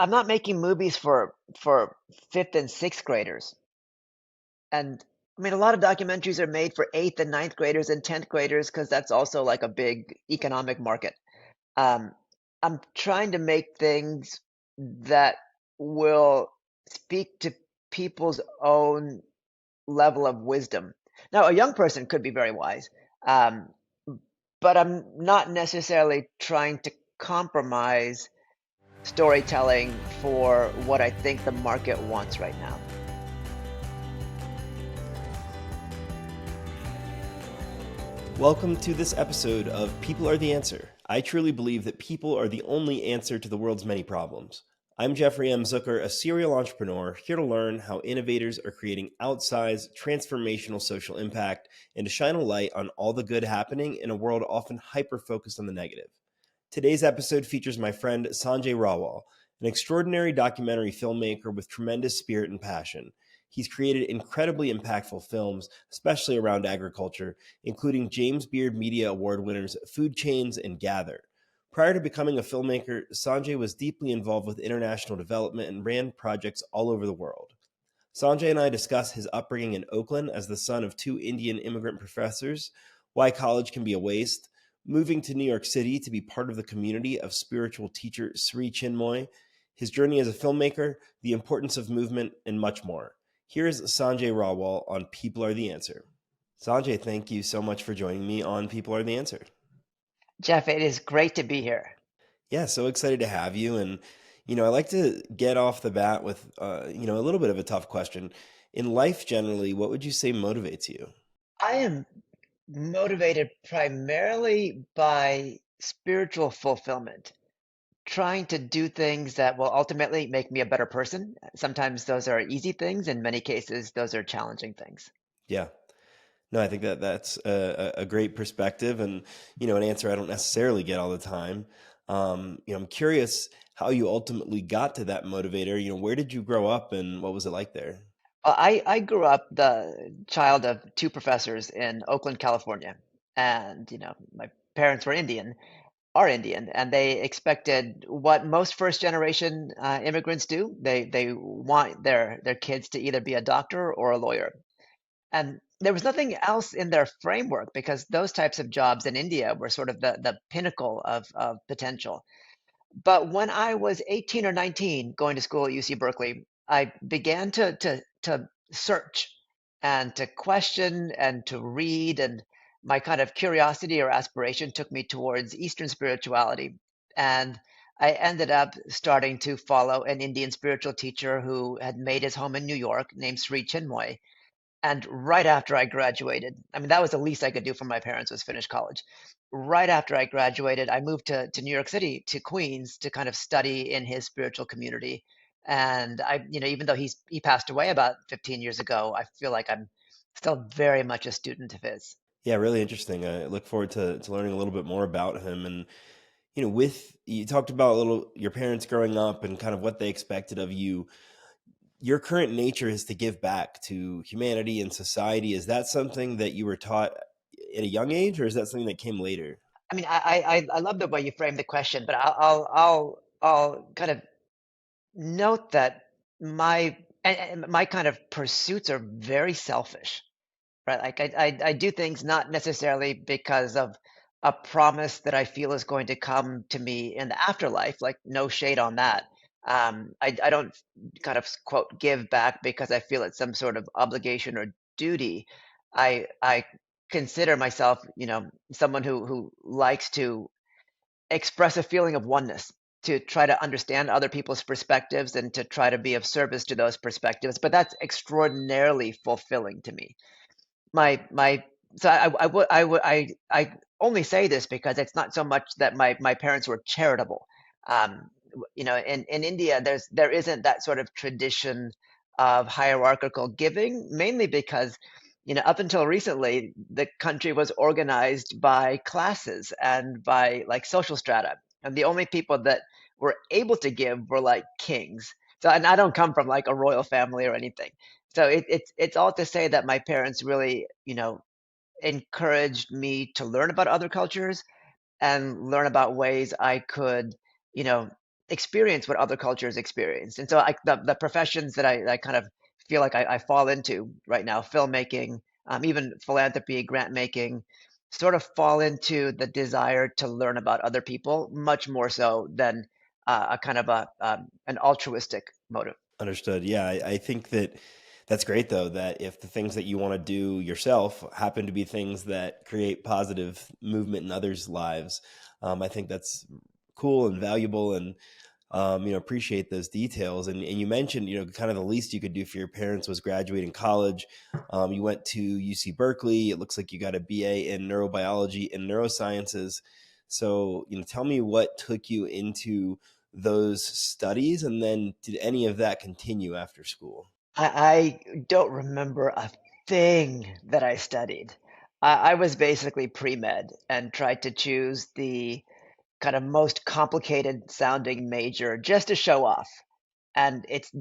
I'm not making movies for fifth and sixth graders. And I mean, a lot of documentaries are made for eighth and ninth graders and 10th graders because that's also like a big economic market. Um, I'm trying to make things that will speak to people's own level of wisdom. Now, a young person could be very wise, um, but I'm not necessarily trying to compromise storytelling for what I think the market wants right now. Welcome to this episode of People Are the Answer. I truly believe that people are the only answer to the world's many problems. I'm Jeffrey M. Zucker, a serial entrepreneur, here to learn how innovators are creating outsized, transformational social impact and to shine a light on all the good happening in a world often hyper-focused on the negative. Today's episode features my friend Sanjay Rawal, an extraordinary documentary filmmaker with tremendous spirit and passion. He's created incredibly impactful films, especially around agriculture, including James Beard Media Award winners Food Chains and Gather. Prior to becoming a filmmaker, Sanjay was deeply involved with international development and ran projects all over the world. Sanjay and I discuss his upbringing in Oakland as the son of two Indian immigrant professors, why college can be a waste, moving to New York City to be part of the community of spiritual teacher Sri Chinmoy, his journey as a filmmaker, the importance of movement, and much more. Here's Sanjay Rawal on People Are the Answer. Sanjay, thank you so much for joining me on People Are the Answer. Jeff, it is great to be here. Yeah, so excited to have you. And, I like to get off the bat with, a little bit of a tough question. In life generally, what would you say motivates you? I am motivated primarily by spiritual fulfillment, trying to do things that will ultimately make me a better person. Sometimes those are easy things, in many cases, those are challenging things. Yeah. No, I think that that's a great perspective and, an answer I don't necessarily get all the time. I'm curious how you ultimately got to that motivator. Where did you grow up and what was it like there? I grew up the child of two professors in Oakland, California. And, my parents were Indian, are Indian, and they expected what most first generation immigrants do. They want their kids to either be a doctor or a lawyer. And there was nothing else in their framework because those types of jobs in India were sort of the pinnacle of potential. But when I was 18 or 19 going to school at UC Berkeley, I began to search and to question and to read, and my kind of curiosity or aspiration took me towards Eastern spirituality. And I ended up starting to follow an Indian spiritual teacher who had made his home in New York named Sri Chinmoy. And right after I graduated, I mean, that was the least I could do for my parents was finish college. Right after I graduated, I moved to New York City, to Queens, to kind of study in his spiritual community. And even though he passed away about 15 years ago, I feel like I'm still very much a student of his. Yeah, really interesting. I look forward to learning a little bit more about him. And, with you talked about a little your parents growing up and kind of what they expected of you. Your current nature is to give back to humanity and society. Is that something that you were taught at a young age, or is that something that came later? I mean, I love the way you framed the question, but I'll kind of note that my kind of pursuits are very selfish. Right, like I do things not necessarily because of a promise that I feel is going to come to me in the afterlife, like no shade on that. I don't kind of quote give back because I feel it's some sort of obligation or duty. I consider myself, someone who likes to express a feeling of oneness, to try to understand other people's perspectives and to try to be of service to those perspectives. But that's extraordinarily fulfilling to me. My so I only say this because it's not so much that my parents were charitable. In India, there isn't that sort of tradition of hierarchical giving, mainly because, up until recently, the country was organized by classes and by like social strata, and the only people that were able to give were like kings. So, and I don't come from like a royal family or anything. So it's all to say that my parents really, encouraged me to learn about other cultures and learn about ways I could, you know, experience what other cultures experience. And so the professions that I kind of feel like I fall into right now, filmmaking, even philanthropy, grant making, sort of fall into the desire to learn about other people much more so than a kind of an altruistic motive. Understood. Yeah, I think that that's great though, that if the things that you want to do yourself happen to be things that create positive movement in others' lives, I think that's cool and valuable, and appreciate those details. And you mentioned, kind of the least you could do for your parents was graduating college. You went to UC Berkeley. It looks like you got a BA in neurobiology and neurosciences. So, tell me what took you into those studies, and then did any of that continue after school? I don't remember a thing that I studied. I was basically pre-med and tried to choose the kind of most complicated sounding major just to show off. And it's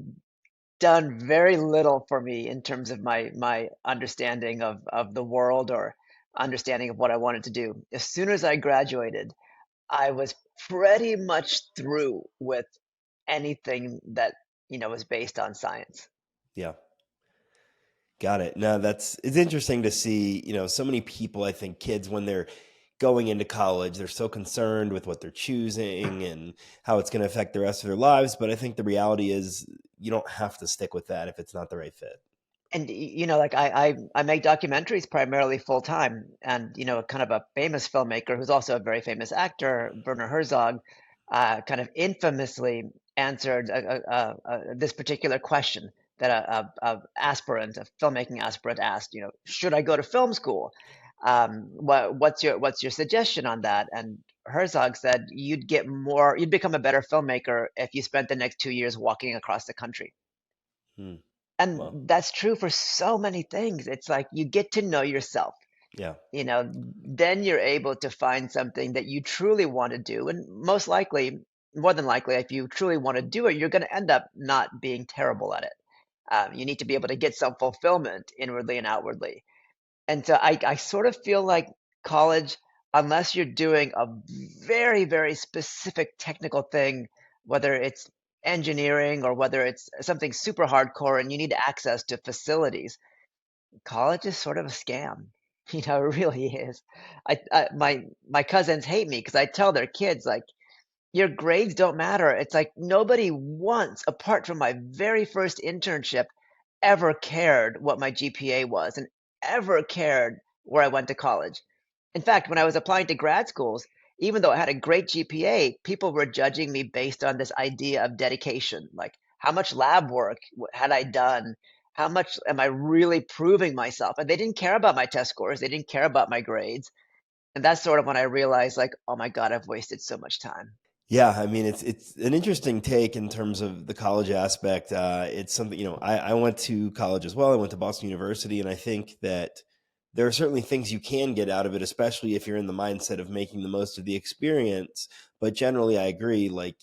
done very little for me in terms of my understanding of the world or understanding of what I wanted to do. As soon as I graduated, I was pretty much through with anything that, was based on science. Yeah. Got it. No, it's interesting to see, so many people, I think kids when they're going into college, they're so concerned with what they're choosing and how it's going to affect the rest of their lives. But I think the reality is you don't have to stick with that if it's not the right fit. And like I make documentaries primarily full time, and kind of a famous filmmaker who's also a very famous actor, Werner Herzog, kind of infamously answered this particular question that a filmmaking aspirant asked. Should I go to film school? What's your suggestion on that? And Herzog said you'd become a better filmmaker if you spent the next 2 years walking across the country. Hmm. Well, And that's true for so many things. It's like you get to know yourself, yeah. then you're able to find something that you truly want to do. And most likely, more than likely, if you truly want to do it, you're going to end up not being terrible at it. You need to be able to get some fulfillment inwardly and outwardly. And so I sort of feel like college, unless you're doing a very, very specific technical thing, whether it's engineering or whether it's something super hardcore and you need access to facilities, college is sort of a scam. It really is. My cousins hate me because I tell their kids like your grades don't matter. It's like nobody once, apart from my very first internship, ever cared what my GPA was and ever cared where I went to college. In fact, when I was applying to grad schools, even though I had a great GPA, people were judging me based on this idea of dedication. Like, how much lab work had I done? How much am I really proving myself? And they didn't care about my test scores, they didn't care about my grades. And that's sort of when I realized, like, oh my God, I've wasted so much time. Yeah, I mean it's an interesting take in terms of the college aspect. It's something, I went to college as well. I went to Boston University, and I think that there are certainly things you can get out of it, especially if you're in the mindset of making the most of the experience. But generally, I agree. Like,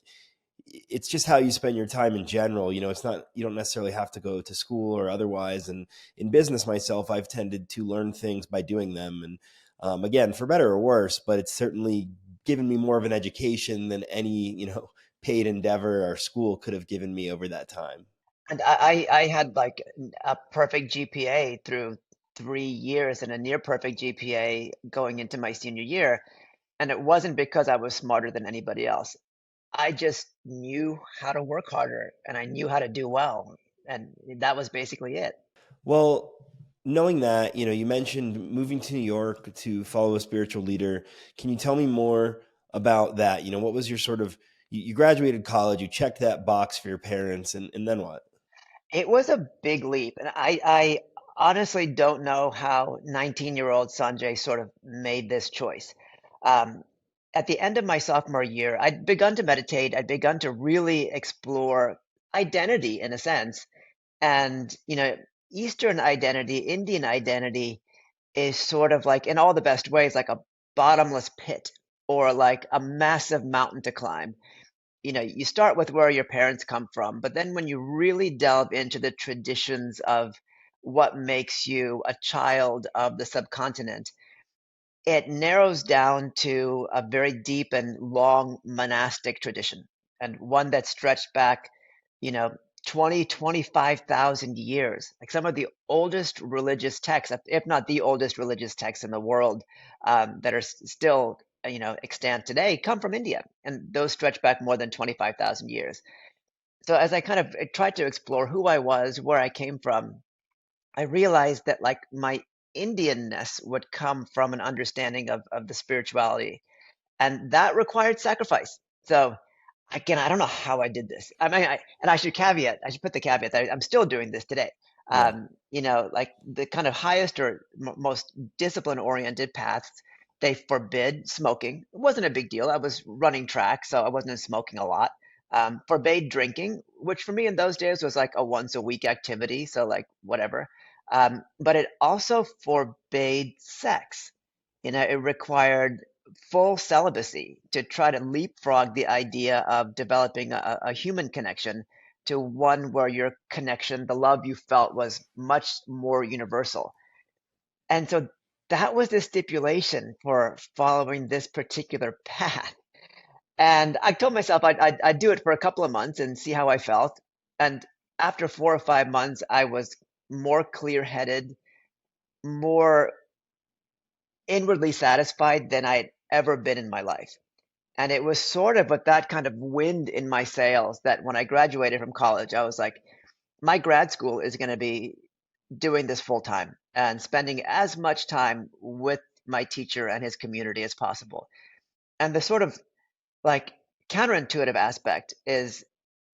it's just how you spend your time in general. It's not, you don't necessarily have to go to school or otherwise. And in business myself, I've tended to learn things by doing them. And again, for better or worse, but it's certainly given me more of an education than any, paid endeavor or school could have given me over that time. And I had like a perfect GPA through 3 years and a near perfect GPA going into my senior year. And it wasn't because I was smarter than anybody else. I just knew how to work harder and I knew how to do well. And that was basically it. Well, knowing that, you mentioned moving to New York to follow a spiritual leader. Can you tell me more about that? What was your sort of, you graduated college, you checked that box for your parents, and then what? It was a big leap. And I honestly don't know how 19-year-old Sanjay sort of made this choice. Um, at the end of my sophomore year, I'd begun to meditate. I'd begun to really explore identity in a sense. And, Eastern identity, Indian identity is sort of like, in all the best ways, like a bottomless pit or like a massive mountain to climb. You start with where your parents come from, but then when you really delve into the traditions of what makes you a child of the subcontinent, it narrows down to a very deep and long monastic tradition. and one that stretched back, you know, 25,000 years. Like some of the oldest religious texts, if not the oldest religious texts in the world, that are still, extant today, come from India, and those stretch back more than 25,000 years. So as I kind of tried to explore who I was, where I came from, I realized that like my Indianness would come from an understanding of the spirituality, and that required sacrifice. So again, I don't know how I did this. I mean, I should put the caveat that I'm still doing this today. Yeah. Like the kind of highest or most discipline-oriented paths, they forbid smoking. It wasn't a big deal. I was running track, so I wasn't smoking a lot. Forbade drinking, which for me in those days was like a once a week activity, so like whatever. But it also forbade sex. It required full celibacy to try to leapfrog the idea of developing a human connection to one where your connection, the love you felt, was much more universal. And so that was the stipulation for following this particular path. And I told myself I'd do it for a couple of months and see how I felt. And after 4 or 5 months, I was more clear headed, more inwardly satisfied than I'd ever been in my life. And it was sort of with that kind of wind in my sails that when I graduated from college, I was like, my grad school is going to be doing this full time and spending as much time with my teacher and his community as possible. And the sort of like counterintuitive aspect is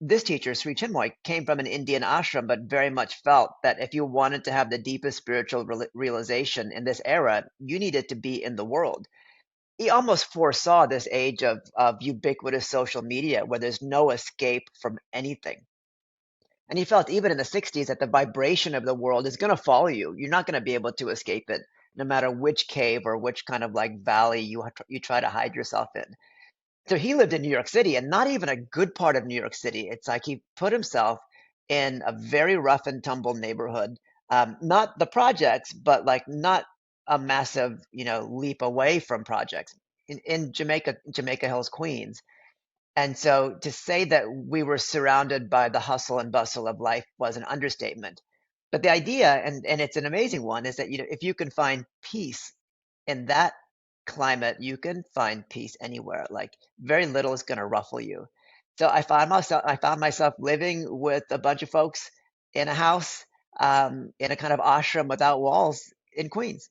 this teacher, Sri Chinmoy, came from an Indian ashram, but very much felt that if you wanted to have the deepest spiritual realization in this era, you needed to be in the world. He almost foresaw this age of ubiquitous social media where there's no escape from anything. And he felt even in the 60s that the vibration of the world is going to follow you. You're not going to be able to escape it, no matter which cave or which kind of like valley you try to hide yourself in. So he lived in New York City, and not even a good part of New York City. It's like he put himself in a very rough and tumble neighborhood. Not the projects, but like not a massive, leap away from projects in Jamaica Hills, Queens. And so to say that we were surrounded by the hustle and bustle of life was an understatement. But the idea, and it's an amazing one, is that if you can find peace in that climate, you can find peace anywhere. Like very little is going to ruffle you. So I found myself living with a bunch of folks in a house, in a kind of ashram without walls in Queens.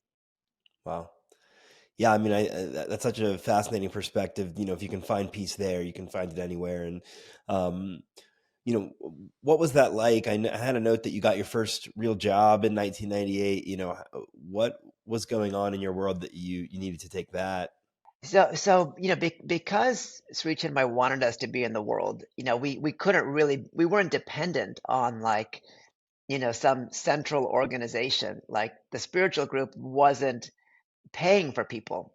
Wow. Yeah, I mean, that's such a fascinating perspective. If you can find peace there, you can find it anywhere. And um, what was that like? I had a note that you got your first real job in 1998. What was going on in your world that you needed to take that? So because Sri Chinmay wanted us to be in the world, we couldn't really, we weren't dependent on like, some central organization. Like the spiritual group wasn't paying for people.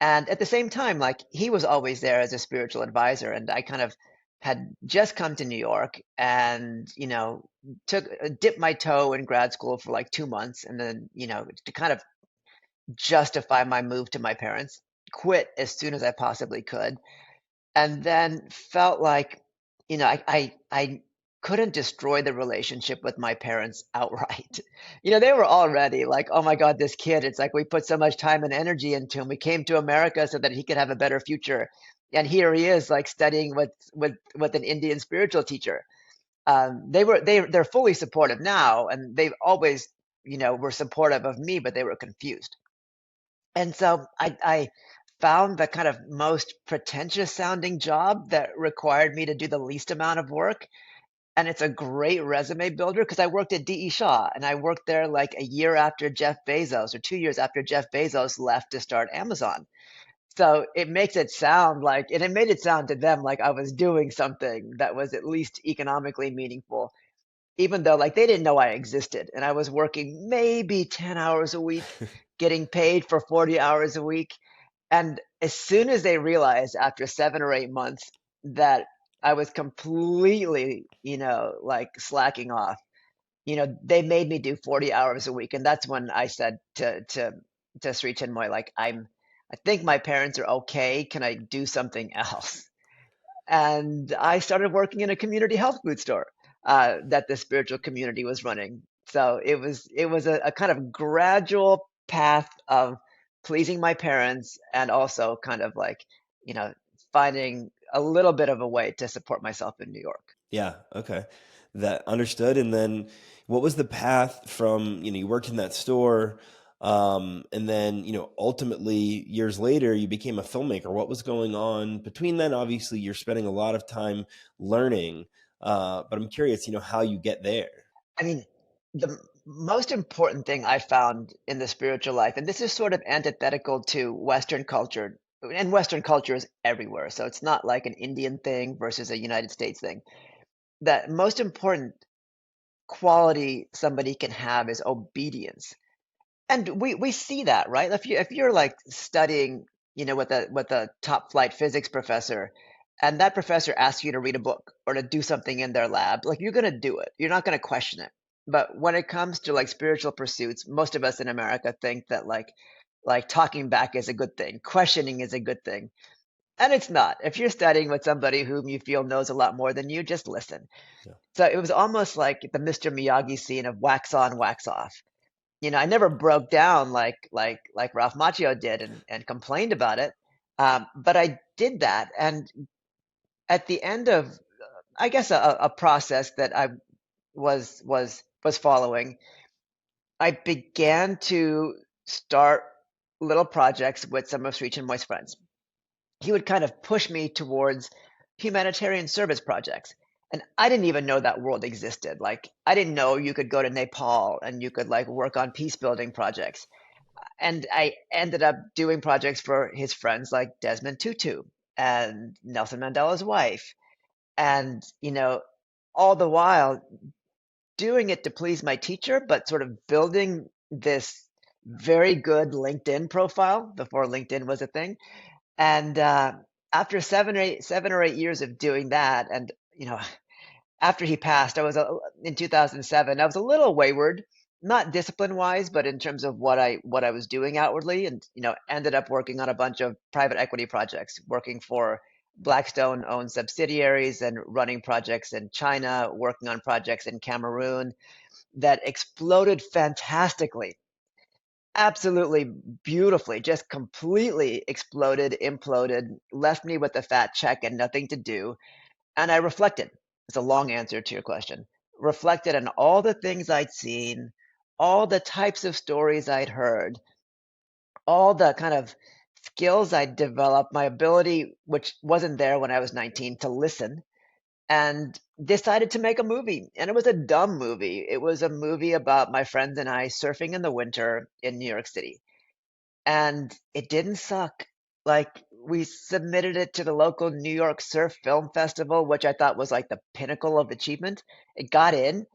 And at the same time, like he was always there as a spiritual advisor, and I kind of had just come to New York and, dipped my toe in grad school for like 2 months, and then, to kind of justify my move to my parents, quit as soon as I possibly could, and then felt like, I couldn't destroy the relationship with my parents outright. They were already like, oh my God, this kid, it's like we put so much time and energy into him. We came to America so that he could have a better future. And here he is like studying with an Indian spiritual teacher. They're fully supportive now, and they've always, were supportive of me, but they were confused. And so I found the kind of most pretentious sounding job that required me to do the least amount of work. And it's a great resume builder because I worked at D.E. Shaw, and I worked there like a year after Jeff Bezos or 2 years after Jeff Bezos left to start Amazon. So it makes it sound like, and it made it sound to them like I was doing something that was at least economically meaningful, even though like they didn't know I existed. And I was working maybe 10 hours a week, getting paid for 40 hours a week. And as soon as they realized after 7 or 8 months that I was completely, like slacking off, they made me do 40 hours a week. And that's when I said to Sri Chinmoy, like, I think my parents are okay. Can I do something else? and I started working in a community health food store that the spiritual community was running. So it was a kind of gradual path of pleasing my parents and also kind of like, you know, finding a little bit of a way to support myself in New York. Yeah, okay. That understood. And then what was the path from, you worked in that store, and then, ultimately years later you became a filmmaker. What was going on between then? Obviously, you're spending a lot of time learning, but I'm curious, how you get there. I mean, the most important thing I found in the spiritual life, and this is sort of antithetical to Western culture, and Western culture is everywhere. So it's not like an Indian thing versus a United States thing. The most important quality somebody can have is obedience. And we see that, right? If you're like studying, with a top flight physics professor, and that professor asks you to read a book or to do something in their lab, like you're gonna do it. You're not gonna question it. But when it comes to like spiritual pursuits, most of us in America think that like talking back is a good thing, questioning is a good thing. And it's not. If you're studying with somebody whom you feel knows a lot more than you, just listen. Yeah. So it was almost like the Mr. Miyagi scene of wax on, wax off. I never broke down like Ralph Macchio did and complained about it. But I did that, and at the end of, I guess, a process that I was following, I began to start little projects with some of Sri Chinmoy's friends. He would kind of push me towards humanitarian service projects. And I didn't even know that world existed. Like, I didn't know you could go to Nepal and you could like work on peace building projects. And I ended up doing projects for his friends like Desmond Tutu and Nelson Mandela's wife. And, all the while doing it to please my teacher, but sort of building this very good LinkedIn profile before LinkedIn was a thing. And after 7 or 8 years of doing that, and after he passed, in 2007. I was a little wayward, not discipline-wise, but in terms of what I was doing outwardly, and ended up working on a bunch of private equity projects, working for Blackstone-owned subsidiaries and running projects in China, working on projects in Cameroon that exploded fantastically, absolutely beautifully, just completely exploded, imploded, left me with a fat check and nothing to do. And I reflected. It's a long answer to your question. Reflected on all the things I'd seen, all the types of stories I'd heard, all the kind of skills I'd developed, my ability, which wasn't there when I was 19, to listen, and decided to make a movie. And it was a dumb movie. It was a movie about my friends and I surfing in the winter in New York City, and it didn't suck. Like, we submitted it to the local New York Surf Film Festival, which I thought was like the pinnacle of achievement. It got in,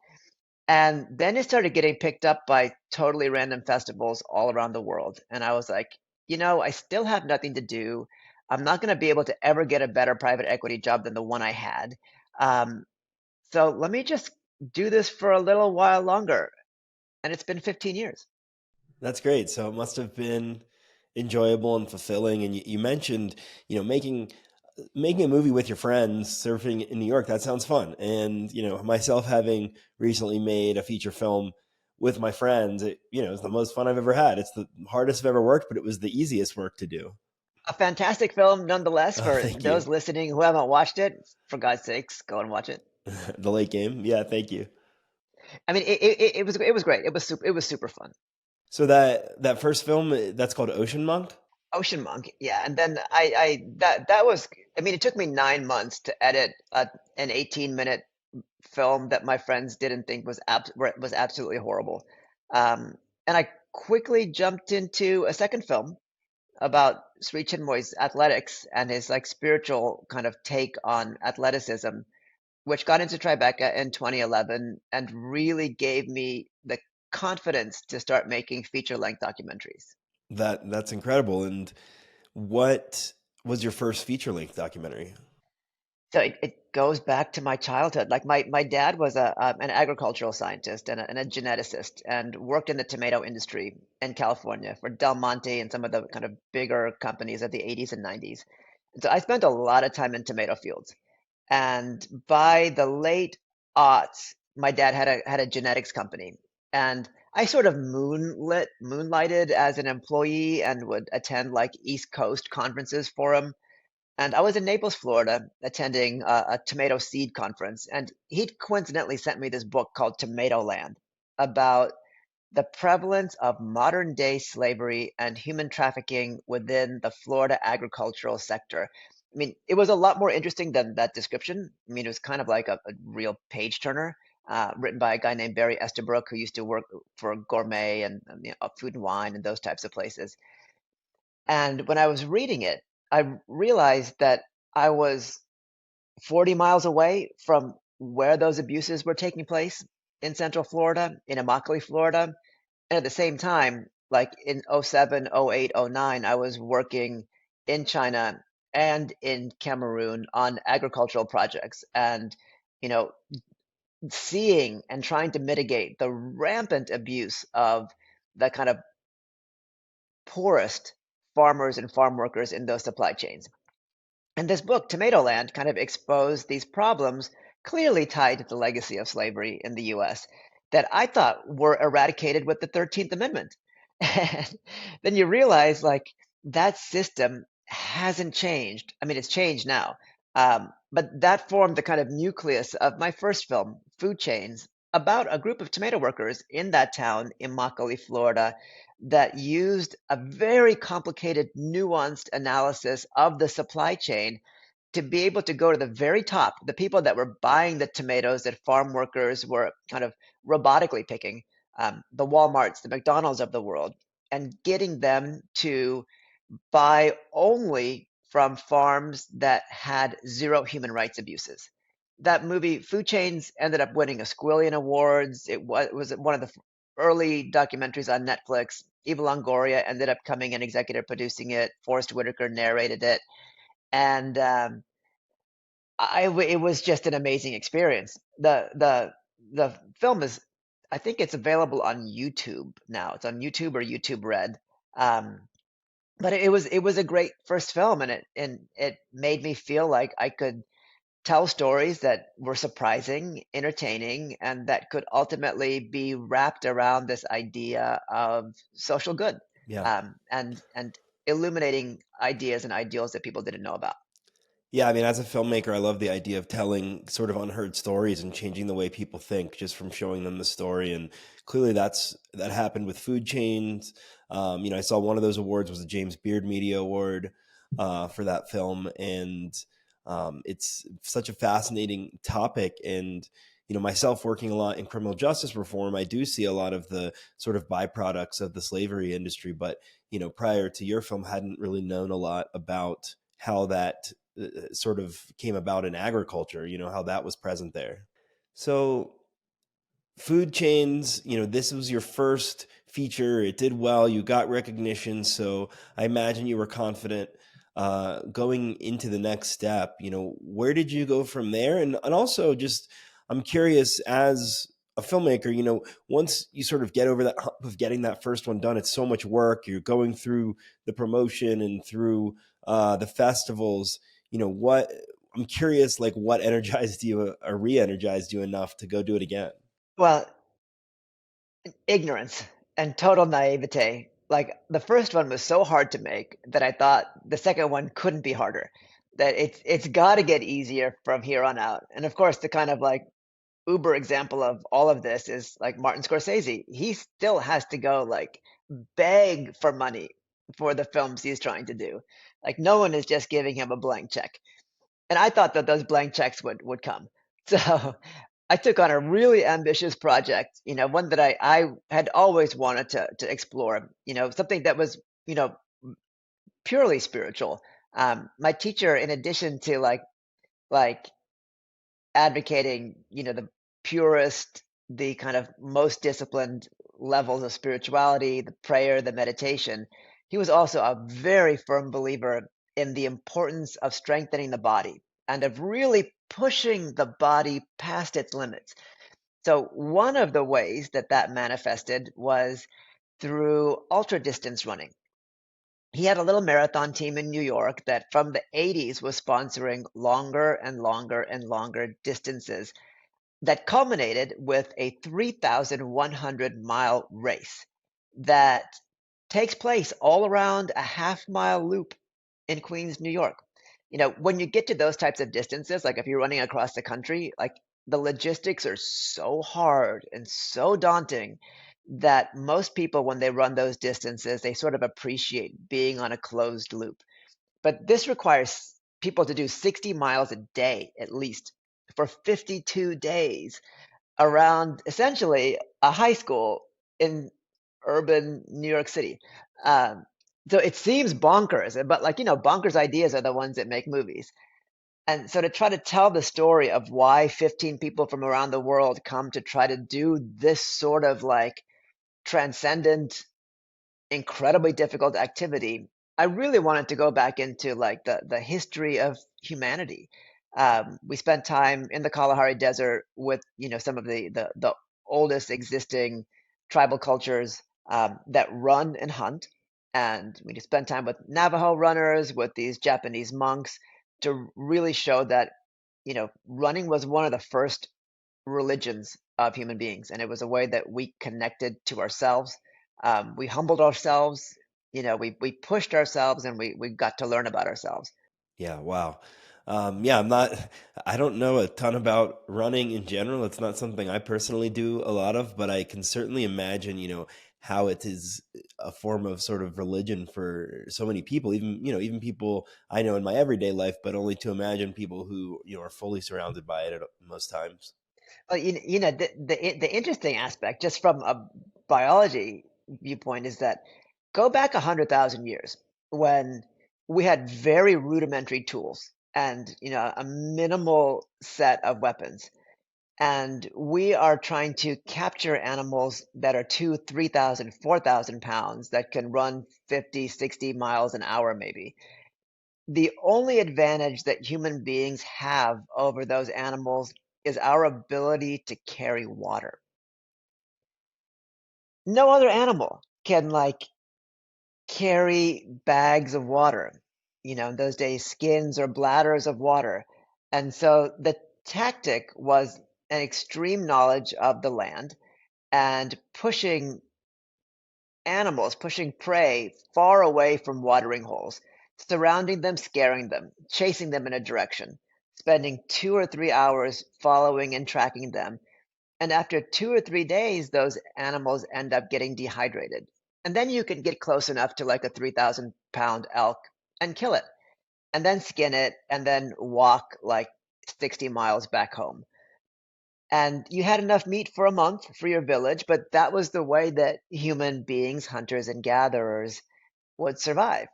and then it started getting picked up by totally random festivals all around the world. And I was like, I still have nothing to do. I'm not going to be able to ever get a better private equity job than the one I had. Um, so let me just do this for a little while longer. And it's been 15 years. That's great. So it must have been enjoyable and fulfilling. And you mentioned, making a movie with your friends surfing in New York. That sounds fun. And myself having recently made a feature film with my friends, it's the most fun I've ever had. It's the hardest I've ever worked, but it was the easiest work to do. A fantastic film, nonetheless, Oh, for thank you. those listening who haven't watched it. For God's sakes, go and watch it. The late game. Yeah, thank you. I mean, it was great. It was super fun. So that first film, that's called Ocean Monk. Ocean Monk, yeah. And then that was. I mean, it took me 9 months to edit an 18-minute film that my friends didn't think was absolutely horrible. And I quickly jumped into a second film about Sri Chinmoy's athletics and his like spiritual kind of take on athleticism, which got into Tribeca in 2011 and really gave me the confidence to start making feature-length documentaries. That's incredible. And what was your first feature length documentary? So it goes back to my childhood. Like my dad was an agricultural scientist and a geneticist and worked in the tomato industry in California for Del Monte and some of the kind of bigger companies of the 80s and 90s. And so I spent a lot of time in tomato fields. And by the late aughts, my dad had a genetics company, and I sort of moonlighted as an employee and would attend like East Coast conferences for him. And I was in Naples, Florida, attending a tomato seed conference, and he'd coincidentally sent me this book called Tomato Land about the prevalence of modern day slavery and human trafficking within the Florida agricultural sector. I mean, it was a lot more interesting than that description. I mean, it was kind of like a real page turner, written by a guy named Barry Estabrook, who used to work for Gourmet and Food and Wine and those types of places. And when I was reading it, I realized that I was 40 miles away from where those abuses were taking place in Central Florida, in Immokalee, Florida. And at the same time, like in '07, '08, '09, I was working in China and in Cameroon on agricultural projects and, you know, seeing and trying to mitigate the rampant abuse of the kind of poorest farmers and farm workers in those supply chains. And this book, Tomatoland, kind of exposed these problems clearly tied to the legacy of slavery in the US that I thought were eradicated with the 13th Amendment. And then you realize like that system hasn't changed. I mean, it's changed now. But that formed the kind of nucleus of my first film, Food Chains, about a group of tomato workers in that town in Immokalee, Florida, that used a very complicated, nuanced analysis of the supply chain to be able to go to the very top, the people that were buying the tomatoes that farm workers were kind of robotically picking, the Walmarts, the McDonald's of the world, and getting them to buy only from farms that had zero human rights abuses. That movie, Food Chains, ended up winning a Squillion Awards. It was one of the early documentaries on Netflix. Eva Longoria ended up coming and executive producing it. Forrest Whitaker narrated it, and it was just an amazing experience. The film is, I think it's available on YouTube now. It's on YouTube or YouTube Red. Um, but it was a great first film, and it made me feel like I could tell stories that were surprising, entertaining, and that could ultimately be wrapped around this idea of social good, Yeah. and illuminating ideas and ideals that people didn't know about. Yeah, I mean, as a filmmaker, I love the idea of telling sort of unheard stories and changing the way people think just from showing them the story. And clearly, that happened with Food Chains. I saw one of those awards was the James Beard Media Award for that film, and it's such a fascinating topic. And myself working a lot in criminal justice reform, I do see a lot of the sort of byproducts of the slavery industry. But prior to your film, hadn't really known a lot about how that sort of came about in agriculture, how that was present there. So, Food Chains, this was your first feature. It did well. You got recognition. So, I imagine you were confident going into the next step. Where did you go from there? And also, just I'm curious as a filmmaker, once you sort of get over that hump of getting that first one done, it's so much work. You're going through the promotion and through the festivals. What I'm curious, like what energized you or re-energized you enough to go do it again? Well, ignorance and total naivete. Like the first one was so hard to make that I thought the second one couldn't be harder. That it's got to get easier from here on out. And of course, the kind of like uber example of all of this is like Martin Scorsese. He still has to go like beg for money for the films he's trying to do. Like no one is just giving him a blank check. And I thought that those blank checks would come. So I took on a really ambitious project, one that I had always wanted to explore, something that was, purely spiritual. My teacher, in addition to like advocating, the purest, the kind of most disciplined levels of spirituality, the prayer, the meditation, he was also a very firm believer in the importance of strengthening the body and of really pushing the body past its limits. So, one of the ways that that manifested was through ultra distance running. He had a little marathon team in New York that from the 80s was sponsoring longer and longer and longer distances that culminated with a 3,100-mile race that takes place all around a half-mile loop in Queens, New York. When you get to those types of distances, like if you're running across the country, like the logistics are so hard and so daunting that most people, when they run those distances, they sort of appreciate being on a closed loop. But this requires people to do 60 miles a day at least for 52 days around essentially a high school in urban New York City. Um, so it seems bonkers, but bonkers ideas are the ones that make movies. And so to try to tell the story of why 15 people from around the world come to try to do this sort of like transcendent, incredibly difficult activity, I really wanted to go back into like the history of humanity. We spent time in the Kalahari Desert with some of the oldest existing tribal cultures that run and hunt, and we just spent time with Navajo runners, with these Japanese monks, to really show that running was one of the first religions of human beings, and it was a way that we connected to ourselves. We humbled ourselves, we pushed ourselves, and we got to learn about ourselves. Yeah, wow. Yeah, I don't know a ton about running in general. It's not something I personally do a lot of, but I can certainly imagine, how it is a form of sort of religion for so many people, even people I know in my everyday life, but only to imagine people who, are fully surrounded by it at most times. Well, the interesting aspect, just from a biology viewpoint, is that go back 100,000 years when we had very rudimentary tools and a minimal set of weapons. And we are trying to capture animals that are 2, 3,000, 4,000 pounds that can run 50, 60 miles an hour, maybe. The only advantage that human beings have over those animals is our ability to carry water. No other animal can like carry bags of water, in those days, skins or bladders of water. And so the tactic was an extreme knowledge of the land and pushing prey far away from watering holes, surrounding them, scaring them, chasing them in a direction, spending 2 or 3 hours following and tracking them. And after 2 or 3 days, those animals end up getting dehydrated. And then you can get close enough to like a 3,000-pound elk and kill it, and then skin it, and then walk like 60 miles back home. And you had enough meat for a month for your village, but that was the way that human beings, hunters and gatherers, would survive.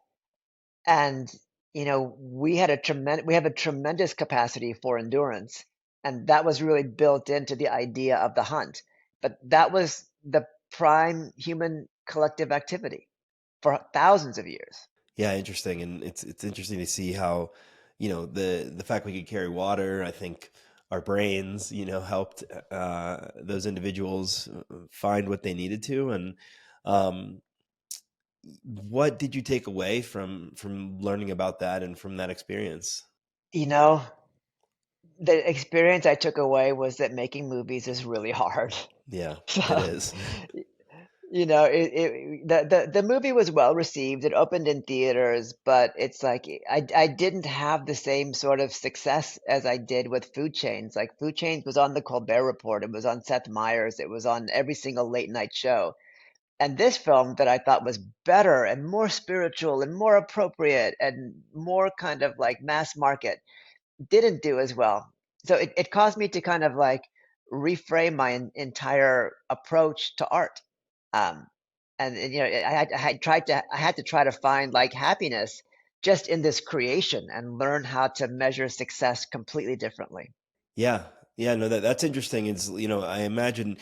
And we have a tremendous capacity for endurance, and that was really built into the idea of the hunt. But that was the prime human collective activity for thousands of years. Yeah, interesting, and it's interesting to see how, the fact we could carry water. I think our brains, helped those individuals find what they needed to, and um, what did you take away from learning about that and from that experience? You know, the experience I took away was that making movies is really hard. Yeah, So, it is. the movie was well received. It opened in theaters, but it's like I didn't have the same sort of success as I did with Food Chains. Like Food Chains was on the Colbert Report, it was on Seth Meyers, it was on every single late night show. And this film that I thought was better and more spiritual and more appropriate and more kind of like mass market didn't do as well. So it caused me to kind of like reframe my entire approach to art. Um, and I had to try to find like happiness just in this creation and learn how to measure success completely differently. Yeah, yeah, no, that's interesting. It's, I imagine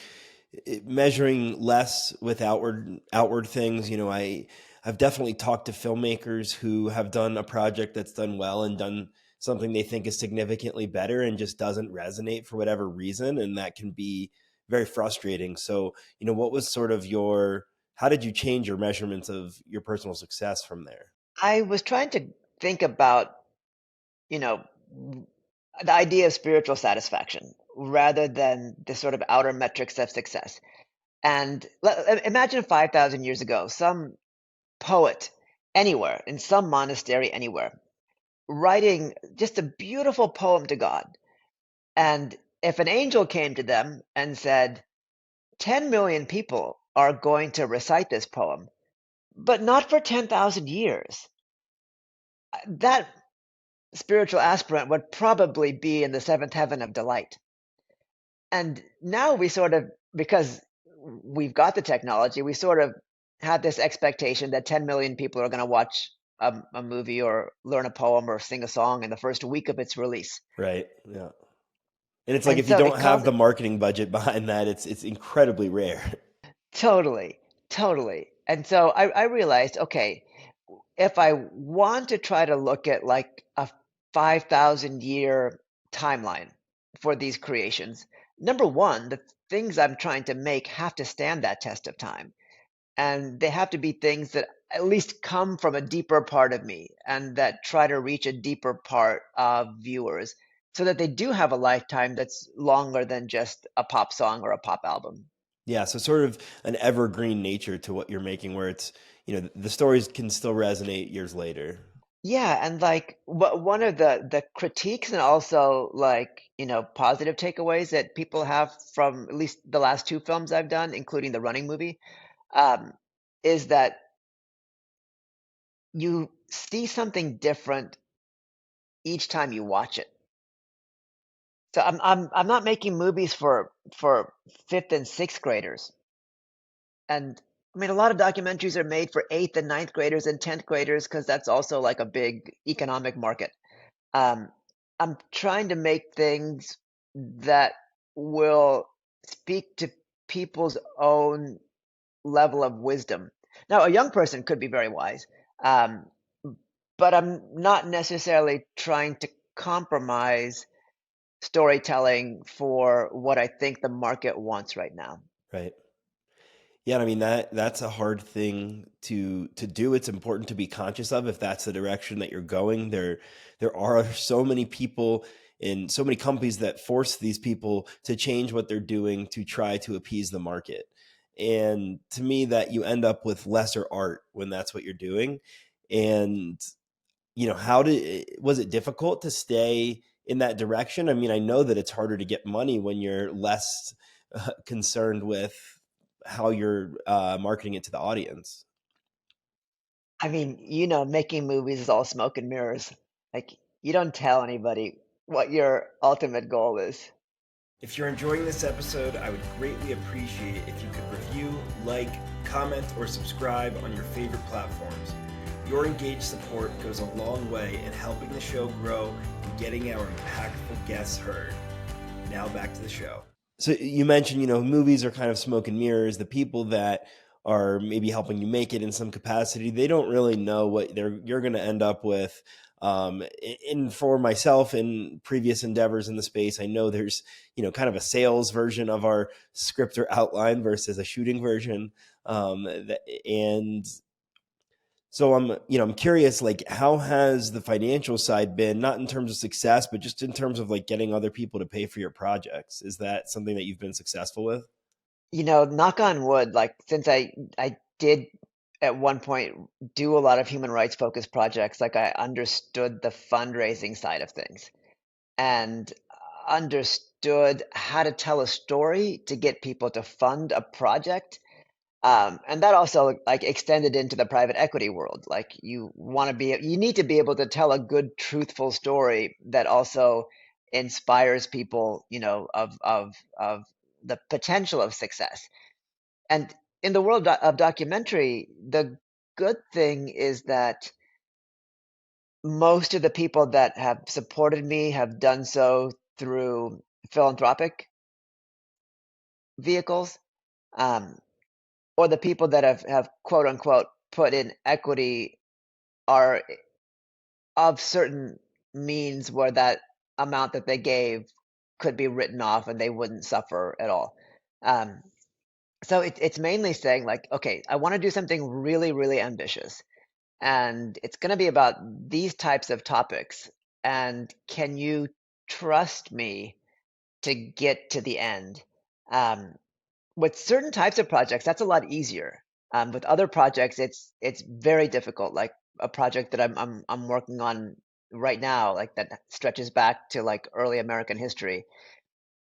measuring less with outward things. I've definitely talked to filmmakers who have done a project that's done well and done something they think is significantly better and just doesn't resonate for whatever reason, and that can be very frustrating. So, what was sort of your how did you change your measurements of your personal success from there? I was trying to think about, you know, the idea of spiritual satisfaction rather than the sort of outer metrics of success. And imagine 5,000 years ago, some poet anywhere, in some monastery anywhere, writing just a beautiful poem to God. And if an angel came to them and said, 10 million people are going to recite this poem, but not for 10,000 years, that spiritual aspirant would probably be in the seventh heaven of delight. And now we sort of, because we've got the technology, we sort of have this expectation that 10 million people are going to watch a movie or learn a poem or sing a song in the first week of its release. Right. Yeah. And it's like And if you so don't it have causes the marketing budget behind that, it's incredibly rare. totally, totally. And so I realized, okay, if I want to try to look at like a 5,000 year timeline for these creations, number one, the things I'm trying to make have to stand that test of time. And they have to be things that at least come from a deeper part of me and that try to reach a deeper part of viewers so that they do have a lifetime that's longer than just a pop song or a pop album. Yeah, so sort of an evergreen nature to what you're making where it's, the stories can still resonate years later. Yeah, and like one of the critiques and also like, positive takeaways that people have from at least the last two films I've done, including the Running movie, um, is that you see something different each time you watch it. So I'm not making movies for fifth and sixth graders. And I mean, a lot of documentaries are made for eighth and ninth graders and 10th graders because that's also like a big economic market. Um, I'm trying to make things that will speak to people's own level of wisdom. Now, a young person could be very wise, um, but I'm not necessarily trying to compromise storytelling for what I think the market wants right now. Right. Yeah, and I mean that's a hard thing to do. It's important to be conscious of if that's the direction that you're going. There are so many people in so many companies that force these people to change what they're doing to try to appease the market. And to me that you end up with lesser art when that's what you're doing. And how was it difficult to stay in that direction? I mean, I know that it's harder to get money when you're less concerned with how you're marketing it to the audience. I mean, making movies is all smoke and mirrors. Like, you don't tell anybody what your ultimate goal is. If you're enjoying this episode, I would greatly appreciate it if you could review, like, comment, or subscribe on your favorite platforms. Your engaged support goes a long way in helping the show grow and getting our impactful guests heard. Now back to the show. So you mentioned, movies are kind of smoke and mirrors. The people that are maybe helping you make it in some capacity, they don't really know what you're going to end up with. And for myself in previous endeavors in the space, I know there's, kind of a sales version of our script or outline versus a shooting version. And so I'm curious, like, how has the financial side been, not in terms of success, but just in terms of like getting other people to pay for your projects? Is that something that you've been successful with? Knock on wood, like since I did at one point do a lot of human rights focused projects, like I understood the fundraising side of things and understood how to tell a story to get people to fund a project. And that also like extended into the private equity world. Like you need to be able to tell a good, truthful story that also inspires people, of the potential of success. And in the world of documentary, the good thing is that most of the people that have supported me have done so through philanthropic vehicles. Um, or the people that have quote unquote put in equity are of certain means where that amount that they gave could be written off and they wouldn't suffer at all. Um, So it's mainly saying like, okay, I want to do something really, really ambitious, and it's going to be about these types of topics. And can you trust me to get to the end? Um, with certain types of projects, that's a lot easier. With other projects, it's very difficult. Like a project that I'm working on right now, like that stretches back to like early American history,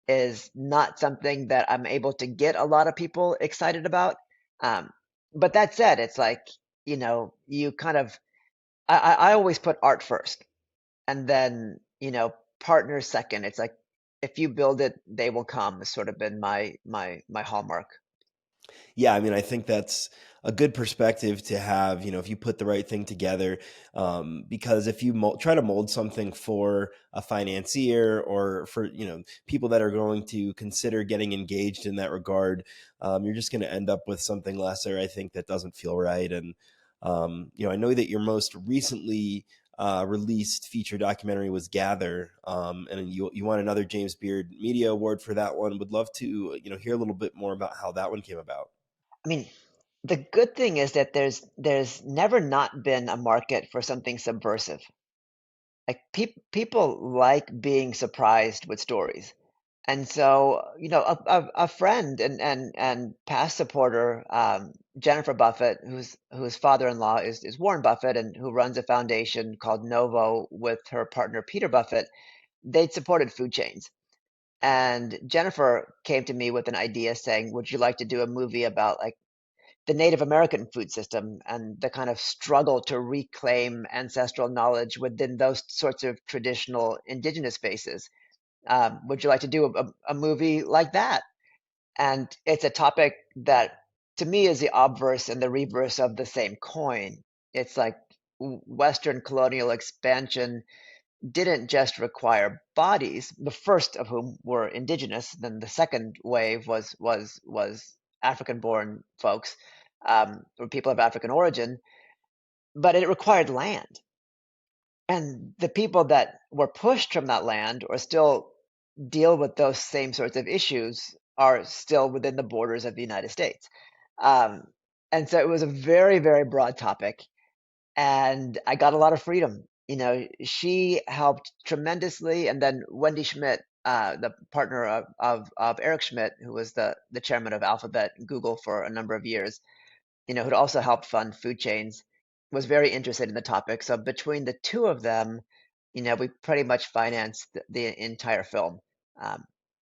is not something that I'm able to get a lot of people excited about. Um, but that said, it's like, you kind of I always put art first, and then, partners second. It's like if you build it, they will come, has sort of been my hallmark. Yeah, I mean, I think that's a good perspective to have, if you put the right thing together. Because if you try to mold something for a financier or for, people that are going to consider getting engaged in that regard, you're just going to end up with something lesser, I think, that doesn't feel right. And, I know that your most recently released feature documentary was Gather, and you won another James Beard Media Award for that one. Would love to, hear a little bit more about how that one came about. I mean, the good thing is that there's never not been a market for something subversive. Like people like being surprised with stories. And so, a friend and past supporter, Jennifer Buffett, whose father-in-law is Warren Buffett, and who runs a foundation called Novo with her partner Peter Buffett, they'd supported food chains. And Jennifer came to me with an idea saying, "Would you like to do a movie about like the Native American food system and the kind of struggle to reclaim ancestral knowledge within those sorts of traditional indigenous spaces? Would you like to do a movie like that?" And it's a topic that to me is the obverse and the reverse of the same coin. It's like Western colonial expansion didn't just require bodies, the first of whom were indigenous. Then the second wave was African-born folks, or people of African origin, but it required land. And the people that were pushed from that land or still deal with those same sorts of issues are still within the borders of the United States. Um, and so it was a very, very broad topic, and I got a lot of freedom. She helped tremendously, and then Wendy Schmidt, the partner of Eric Schmidt, who was the chairman of Alphabet and Google for a number of years, who'd also helped fund food chains, was very interested in the topic. So between the two of them, we pretty much financed the entire film, um,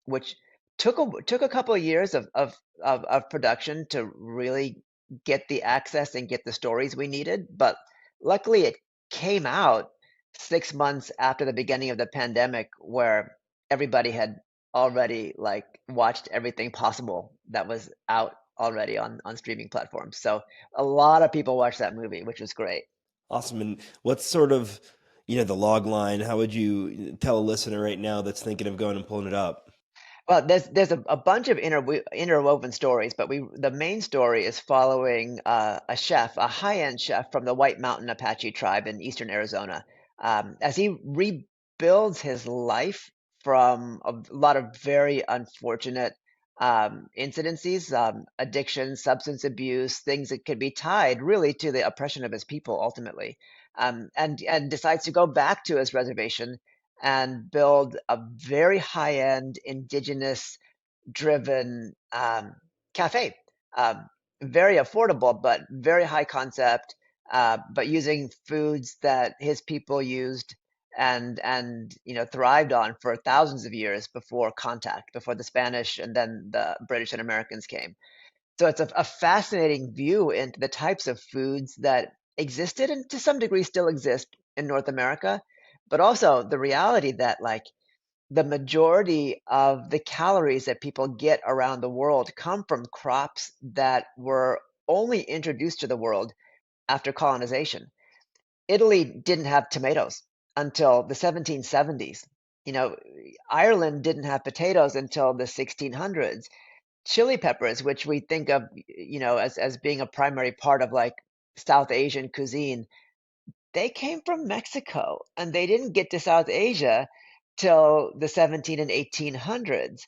which took a couple of years of production to really get the access and get the stories we needed. But luckily, it came out 6 months after the beginning of the pandemic, where everybody had already like watched everything possible that was out already on streaming platforms. So a lot of people watched that movie, which was great. Awesome. And what's sort of, the log line? How would you tell a listener right now that's thinking of going and pulling it up? Well, there's a bunch of interwoven stories, but the main story is following a chef, a high-end chef from the White Mountain Apache tribe in eastern Arizona, as he rebuilds his life from a lot of very unfortunate incidences, addiction, substance abuse, things that could be tied really to the oppression of his people ultimately, and decides to go back to his reservation and build a very high-end indigenous driven cafe. Very affordable, but very high concept, but using foods that his people used and thrived on for thousands of years before contact, before the Spanish and then the British and Americans came. So it's a fascinating view into the types of foods that existed and to some degree still exist in North America, but also the reality that like the majority of the calories that people get around the world come from crops that were only introduced to the world after colonization. Italy didn't have tomatoes until the 1770s. You know, Ireland didn't have potatoes until the 1600s. Chili peppers, which we think of, as being a primary part of like South Asian cuisine, they came from Mexico and they didn't get to South Asia till the 17 and 1800s.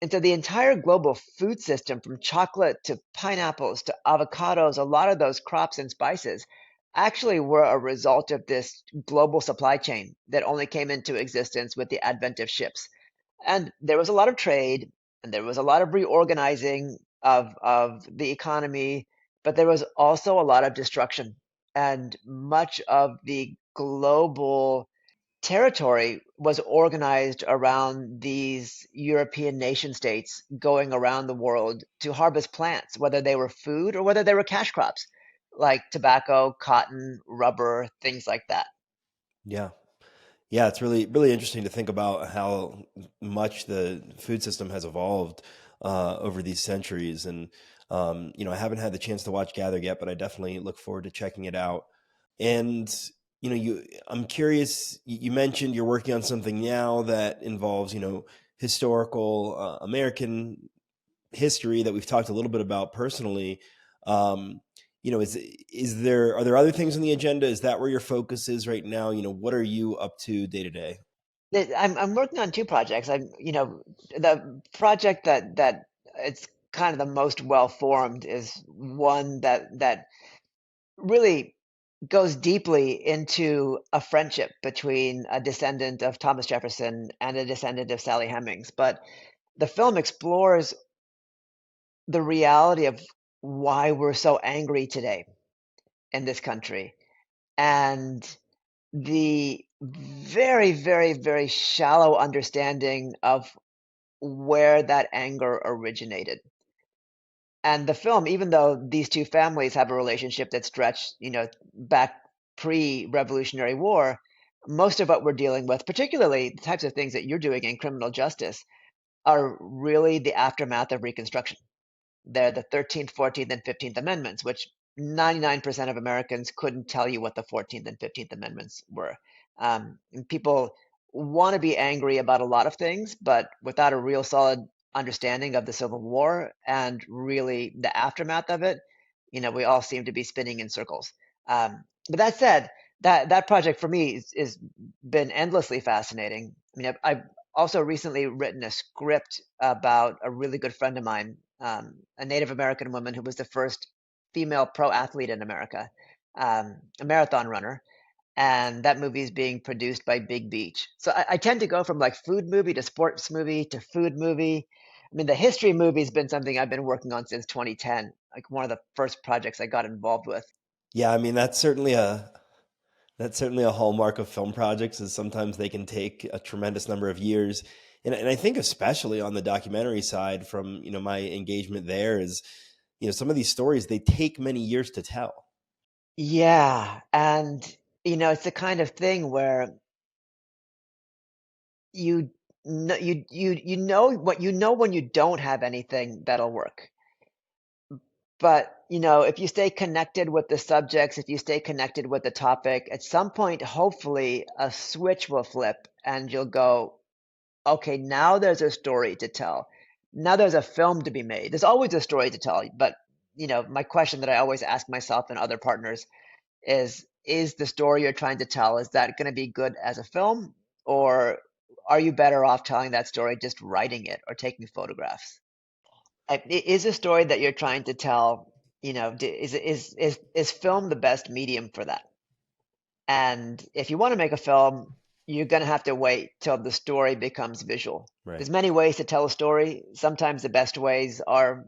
And so the entire global food system, from chocolate to pineapples to avocados, a lot of those crops and spices actually were a result of this global supply chain that only came into existence with the advent of ships. And there was a lot of trade, and there was a lot of reorganizing of the economy, but there was also a lot of destruction. And much of the global territory was organized around these European nation states going around the world to harvest plants, whether they were food or whether they were cash crops, like tobacco, cotton, rubber, things like that. Yeah. Yeah, it's really interesting to think about how much the food system has evolved over these centuries. And I haven't had the chance to watch Gather yet, but I definitely look forward to checking it out. And I'm curious. You mentioned you're working on something now that involves historical American history that we've talked a little bit about personally. Um, is there are there other things on the agenda? Is that where your focus is right now? What are you up to day to day? I'm working on two projects. The project that it's kind of the most well formed is one that really goes deeply into a friendship between a descendant of Thomas Jefferson and a descendant of Sally Hemings. But the film explores the reality of why we're so angry today in this country and the very, very, very shallow understanding of where that anger originated. And the film, even though these two families have a relationship that stretched, back pre-Revolutionary War, most of what we're dealing with, particularly the types of things that you're doing in criminal justice, are really the aftermath of Reconstruction. They're the 13th, 14th, and 15th Amendments, which 99% of Americans couldn't tell you what the 14th and 15th Amendments were. And people want to be angry about a lot of things, but without a real solid understanding of the Civil War and really the aftermath of it, we all seem to be spinning in circles. But that said, that project for me is been endlessly fascinating. I mean, I've also recently written a script about a really good friend of mine, a Native American woman who was the first female pro athlete in America, a marathon runner. And that movie is being produced by Big Beach. So I tend to go from like food movie to sports movie to food movie. I mean, the history movie has been something I've been working on since 2010, like one of the first projects I got involved with. Yeah, I mean that's certainly a hallmark of film projects is sometimes they can take a tremendous number of years. And I think especially on the documentary side from, my engagement there is, some of these stories they take many years to tell. Yeah, and it's the kind of thing where you know what you know when you don't have anything that'll work. But, if you stay connected with the subjects, if you stay connected with the topic, at some point, hopefully, a switch will flip and you'll go, okay, now there's a story to tell. Now there's a film to be made. There's always a story to tell. But, my question that I always ask myself and other partners is the story you're trying to tell, is that going to be good as a film? Or are you better off telling that story, just writing it or taking photographs? Is a story that you're trying to tell, is film the best medium for that? And if you want to make a film, you're going to have to wait till the story becomes visual. Right. There's many ways to tell a story. Sometimes the best ways are,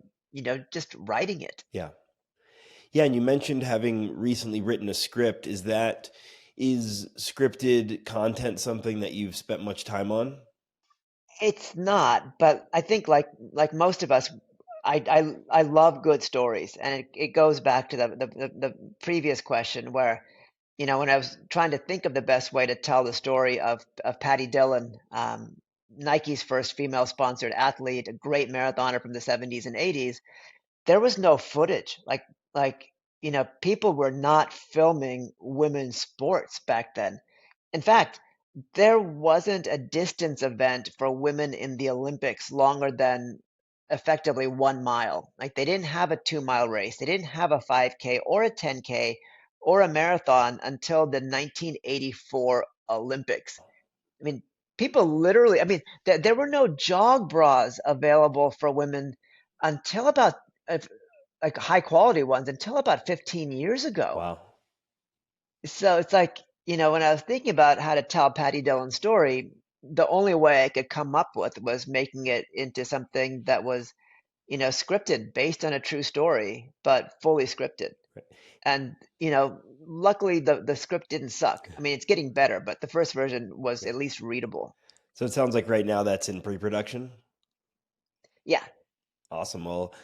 just writing it. Yeah. Yeah, and you mentioned having recently written a script. Is scripted content something that you've spent much time on? It's not, but I think like most of us, I love good stories, and it goes back to the previous question where, when I was trying to think of the best way to tell the story of Patty Dillon, Nike's first female sponsored athlete, a great marathoner from the 70s and 80s, there was no footage. People were not filming women's sports back then. In fact, there wasn't a distance event for women in the Olympics longer than effectively 1 mile. Like they didn't have a 2 mile race, they didn't have a 5K or a 10K or a marathon until the 1984 Olympics. I mean, people literally, I mean, there were no jog bras available for women until about, if- like high quality ones, until about 15 years ago. Wow. So it's like, when I was thinking about how to tell Patty Dillon's story, the only way I could come up with was making it into something that was, scripted based on a true story, but fully scripted. And, luckily the script didn't suck. I mean, it's getting better, but the first version was at least readable. So it sounds like right now that's in pre-production. Yeah, Awesome. Well,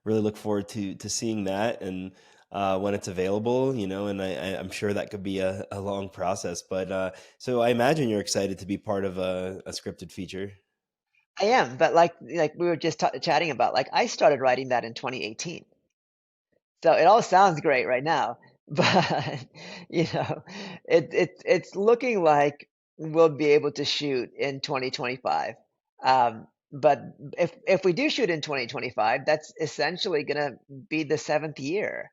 really look forward to seeing that and when it's available, and I'm sure that could be a long process. But so I imagine you're excited to be part of a scripted feature. I am. But like we were just chatting about, like I started writing that in 2018. So it all sounds great right now, but you know, it's looking like we'll be able to shoot in 2025. But if we do shoot in 2025, that's essentially gonna be the seventh year,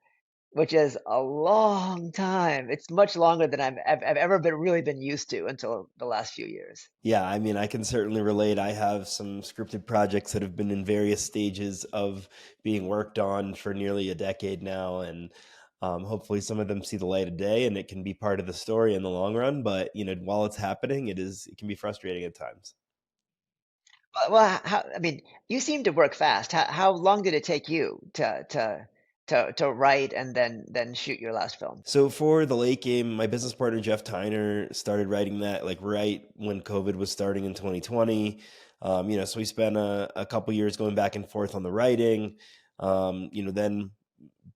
which is a long time. It's much longer than I've ever been used to until the last few years. Yeah, I mean, I can certainly relate. I have some scripted projects that have been in various stages of being worked on for nearly a decade now, and hopefully some of them see the light of day, and it can be part of the story in the long run. But while it's happening, it can be frustrating at times. I mean, you seem to work fast. How long did it take you to write and then shoot your last film? So for the late game, my business partner Jeff Tyner started writing that like right when COVID was starting in 2020. So we spent a couple years going back and forth on the writing. Then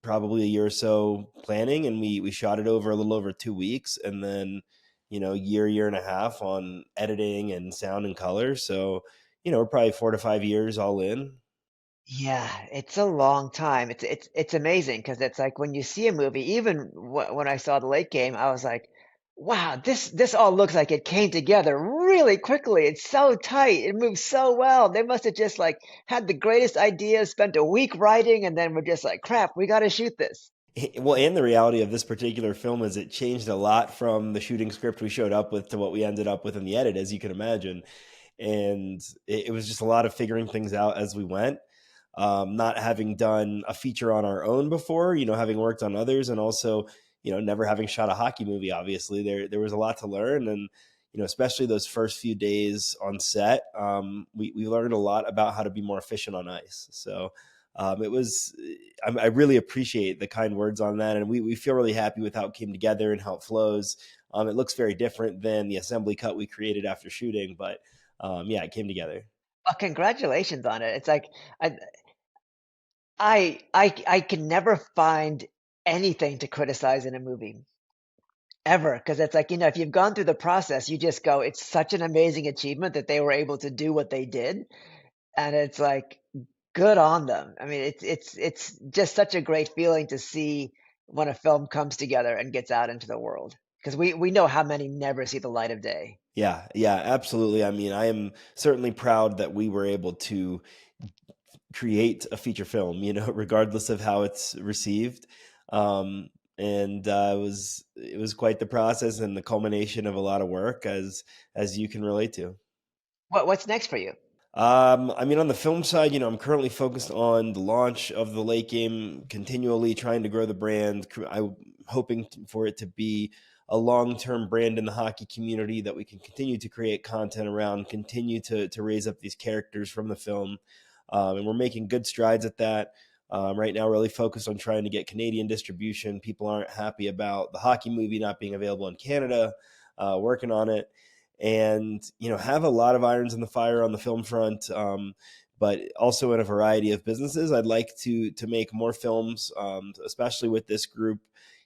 probably a year or so planning, and we shot it over a little over 2 weeks, and then year and a half on editing and sound and color. So we're probably 4 to 5 years all in. Yeah, it's a long time. It's amazing because it's like when you see a movie, even when I saw The Late Game, I was like, wow, this all looks like it came together really quickly. It's so tight. It moves so well. They must have just like had the greatest ideas, spent a week writing, and then we're just like, crap, we got to shoot this. Well, and the reality of this particular film is it changed a lot from the shooting script we showed up with to what we ended up with in the edit, as you can imagine. And it was just a lot of figuring things out as we went. Not having done a feature on our own before, having worked on others, and also, never having shot a hockey movie. Obviously, there was a lot to learn, and especially those first few days on set, we learned a lot about how to be more efficient on ice. So it was, I really appreciate the kind words on that, and we feel really happy with how it came together and how it flows. It looks very different than the assembly cut we created after shooting, but yeah, it came together. Well, congratulations on it. It's like I I can never find anything to criticize in a movie ever because it's like, if you've gone through the process, you just go, it's such an amazing achievement that they were able to do what they did. And it's like, good on them. I mean, it's just such a great feeling to see when a film comes together and gets out into the world because we know how many never see the light of day. Yeah, yeah, absolutely. I mean, I am certainly proud that we were able to create a feature film, regardless of how it's received. Um, and it was quite the process and the culmination of a lot of work, as you can relate to. What's next for you? I mean, on the film side, I'm currently focused on the launch of the late game, continually trying to grow the brand. I'm hoping for it to be a long-term brand in the hockey community that we can continue to create content around, continue to raise up these characters from the film. And we're making good strides at that. Right now, really focused on trying to get Canadian distribution. People aren't happy about the hockey movie not being available in Canada. Working on it, and have a lot of irons in the fire on the film front, but also in a variety of businesses. I'd like to make more films, especially with this group.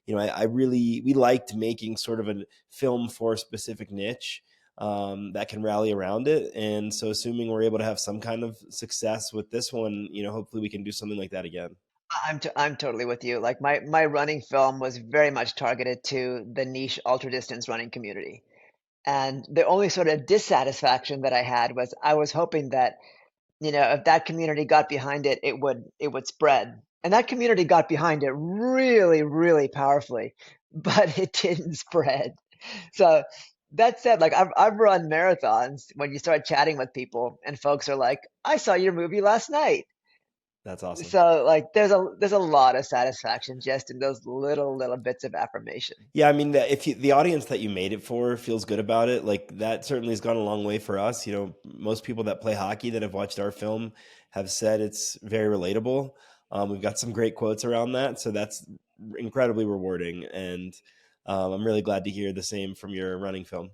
We liked making sort of a film for a specific niche that can rally around it, and so assuming we're able to have some kind of success with this one, hopefully we can do something like that again. I'm totally with you. Like my running film was very much targeted to the niche ultra distance running community. And the only sort of dissatisfaction that I had was I was hoping that, if that community got behind it, it would spread. And that community got behind it really, really powerfully, but it didn't spread. So That said, like I've run marathons when you start chatting with people and folks are like, "I saw your movie last night." That's awesome. So like there's a lot of satisfaction just in those little bits of affirmation. Yeah, I mean, if you, the audience that you made it for feels good about it, like that certainly has gone a long way for us. You know, most people that play hockey that have watched our film have said it's very relatable. We've got some great quotes around that, so that's incredibly rewarding, and I'm really glad to hear the same from your running film.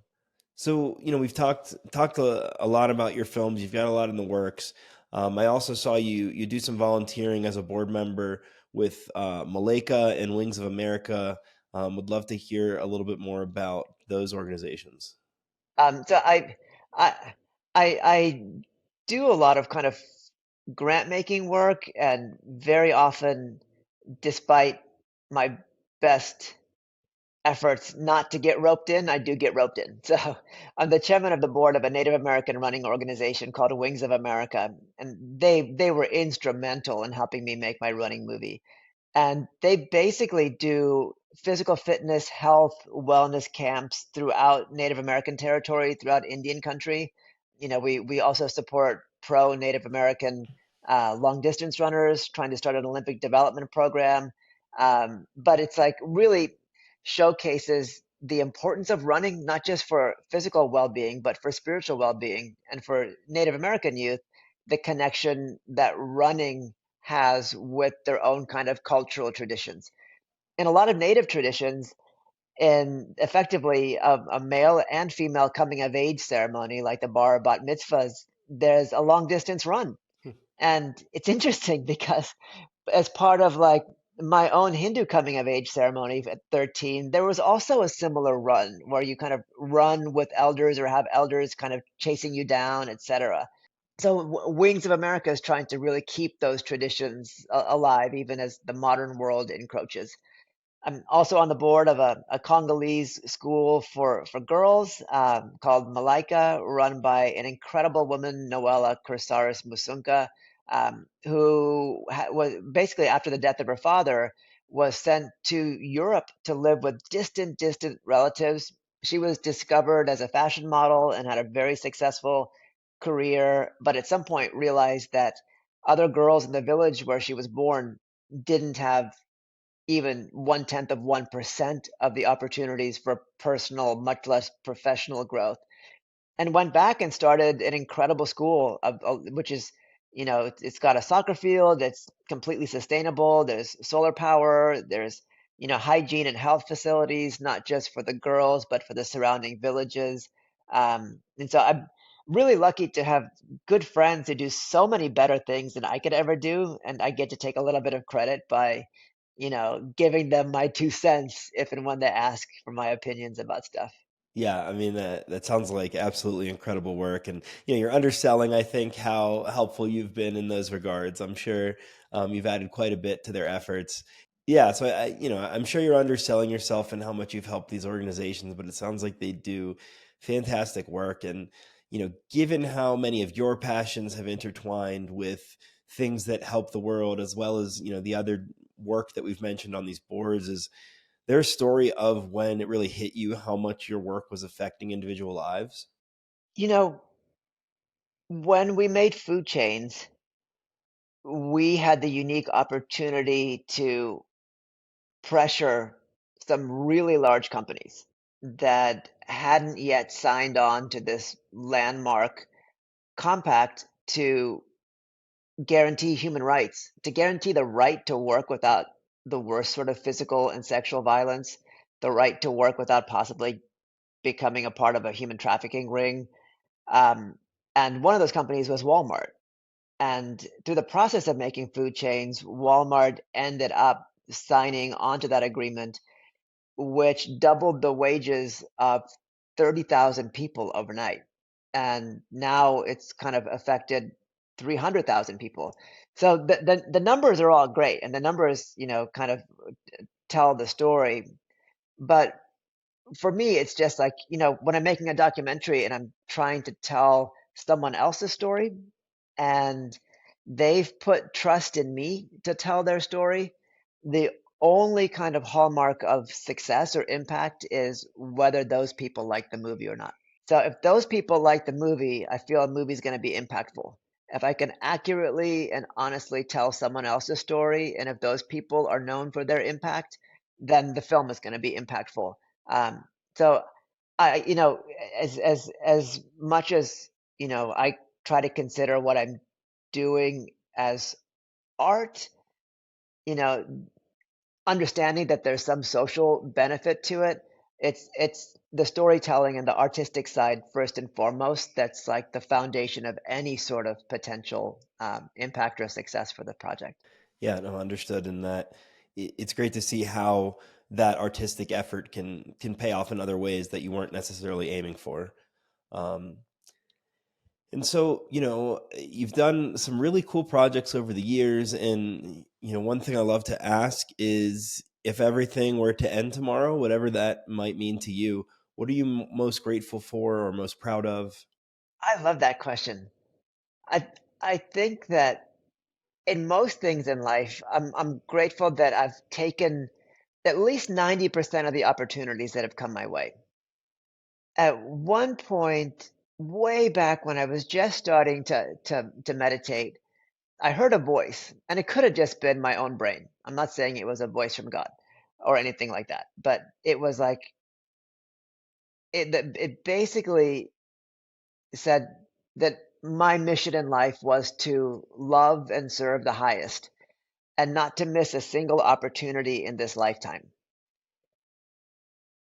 So, you know, we've talked a lot about your films. You've got a lot in the works. I also saw you do some volunteering as a board member with Maleka and Wings of America. Would love to hear a little bit more about those organizations. So I I do a lot of kind of grant making work, and very often, despite my best efforts not to get roped in, I do get roped in. So I'm the chairman of the board of a Native American running organization called Wings of America, and they were instrumental in helping me make my running movie. And they basically do physical fitness, health, wellness camps throughout Native American territory, throughout Indian country. We also support pro Native American long distance runners trying to start an Olympic development program. But it's like really showcases the importance of running, not just for physical well being, but for spiritual well being. And for Native American youth, the connection that running has with their own kind of cultural traditions. In a lot of native traditions, in effectively a male and female coming of age ceremony, like the bar or bat mitzvahs, there's a long distance run. And it's interesting because as part of like my own Hindu coming of age ceremony at 13, there was also a similar run where you kind of run with elders or have elders kind of chasing you down, etc. So Wings of America is trying to really keep those traditions alive, even as the modern world encroaches. I'm also on the board of a Congolese school for girls called Malaika, run by an incredible woman, Noella Cursaris Musunka, who was basically after the death of her father was sent to Europe to live with distant relatives. She was discovered as a fashion model and had a very successful career, but at some point realized that other girls in the village where she was born didn't have even 1/10 of 1% of the opportunities for personal, much less professional growth, and went back and started an incredible school which is, it's got a soccer field that's completely sustainable. There's solar power. There's, hygiene and health facilities, not just for the girls, but for the surrounding villages. And so I'm really lucky to have good friends who do so many better things than I could ever do. And I get to take a little bit of credit by, giving them my 2 cents if and when they ask for my opinions about stuff. Yeah, I mean that sounds like absolutely incredible work, and you know you're underselling, I think, how helpful you've been in those regards. I'm sure you've added quite a bit to their efforts. Yeah, so you know, I'm sure you're underselling yourself and how much you've helped these organizations, but it sounds like they do fantastic work. And you know, given how many of your passions have intertwined with things that help the world, as well as you know the other work that we've mentioned on these boards, is their story of when it really hit you how much your work was affecting individual lives? You know, when we made food chains, we had the unique opportunity to pressure some really large companies that hadn't yet signed on to this landmark compact to guarantee human rights, to guarantee the right to work without the worst sort of physical and sexual violence, the right to work without possibly becoming a part of a human trafficking ring. Um, and one of those companies was Walmart. And through the process of making food chains, Walmart ended up signing onto that agreement, which doubled the wages of 30,000 people overnight. And now it's kind of affected 300,000 people. So the numbers are all great, and the numbers, kind of tell the story. But for me, it's just like, when I'm making a documentary and I'm trying to tell someone else's story, and they've put trust in me to tell their story, the only kind of hallmark of success or impact is whether those people like the movie or not. So if those people like the movie, I feel a movie's going to be impactful. If I can accurately and honestly tell someone else's story, and if those people are known for their impact, then the film is going to be impactful. Um, so as much as, I try to consider what I'm doing as art, you know, understanding that there's some social benefit to it. It's the storytelling and the artistic side first and foremost that's like the foundation of any sort of potential impact or success for the project. Yeah, no, understood. And that it's great to see how that artistic effort can pay off in other ways that you weren't necessarily aiming for. Um, and so, you've done some really cool projects over the years. And, one thing I love to ask is if everything were to end tomorrow, whatever that might mean to you, what are you most grateful for or most proud of? I love that question. I think that in most things in life, I'm grateful that I've taken at least 90% of the opportunities that have come my way. At one point, way back when I was just starting to meditate, I heard a voice, and it could have just been my own brain. I'm not saying it was a voice from God or anything like that, but it was like it basically said that my mission in life was to love and serve the highest and not to miss a single opportunity in this lifetime.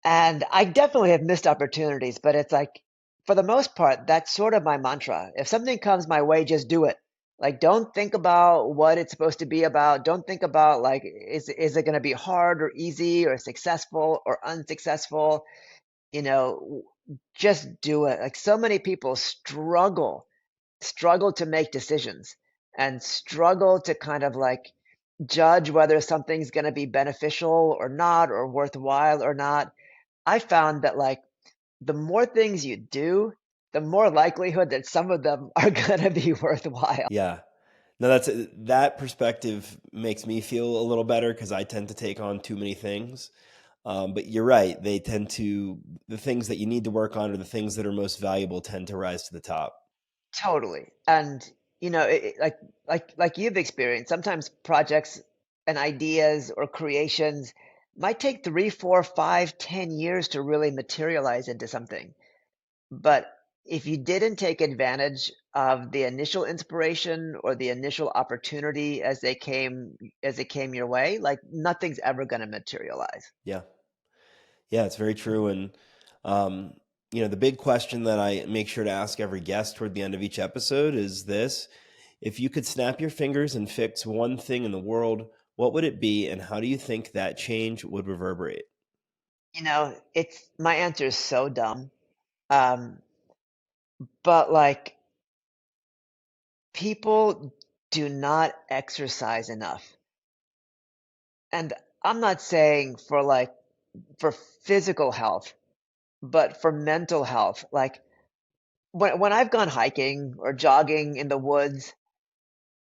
And I definitely have missed opportunities, but it's like, for the most part, that's sort of my mantra. If something comes my way, just do it. Like, don't think about what it's supposed to be about. Don't think about like, is it going to be hard or easy or successful or unsuccessful? You know, just do it. Like, so many people struggle to make decisions and struggle to kind of like judge whether something's going to be beneficial or not or worthwhile or not. I found that like the more things you do, the more likelihood that some of them are gonna be worthwhile. Yeah. No, that perspective makes me feel a little better because I tend to take on too many things. But you're right; the things that you need to work on, or the things that are most valuable, tend to rise to the top. Totally. And like you've experienced, sometimes projects and ideas or creations might take 3, 4, 5, 10 years to really materialize into something. But if you didn't take advantage of the initial inspiration or the initial opportunity as it came your way, like nothing's ever going to materialize. Yeah, yeah, it's very true. And um, the big question that I make sure to ask every guest toward the end of each episode is this: if you could snap your fingers and fix one thing in the world, what would it be, and how do you think that change would reverberate? It's my answer is so dumb. Um, but like people do not exercise enough. And I'm not saying for physical health, but for mental health. Like when I've gone hiking or jogging in the woods,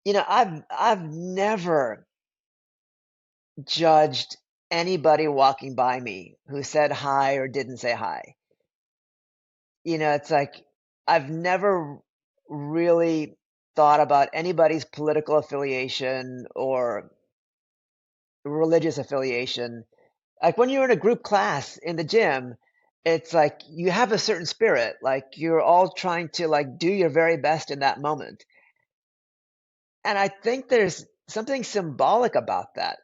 I've never judged anybody walking by me who said hi or didn't say hi. It's like I've never really thought about anybody's political affiliation or religious affiliation. Like when you're in a group class in the gym, it's like you have a certain spirit, like you're all trying to like do your very best in that moment. And I think there's something symbolic about that.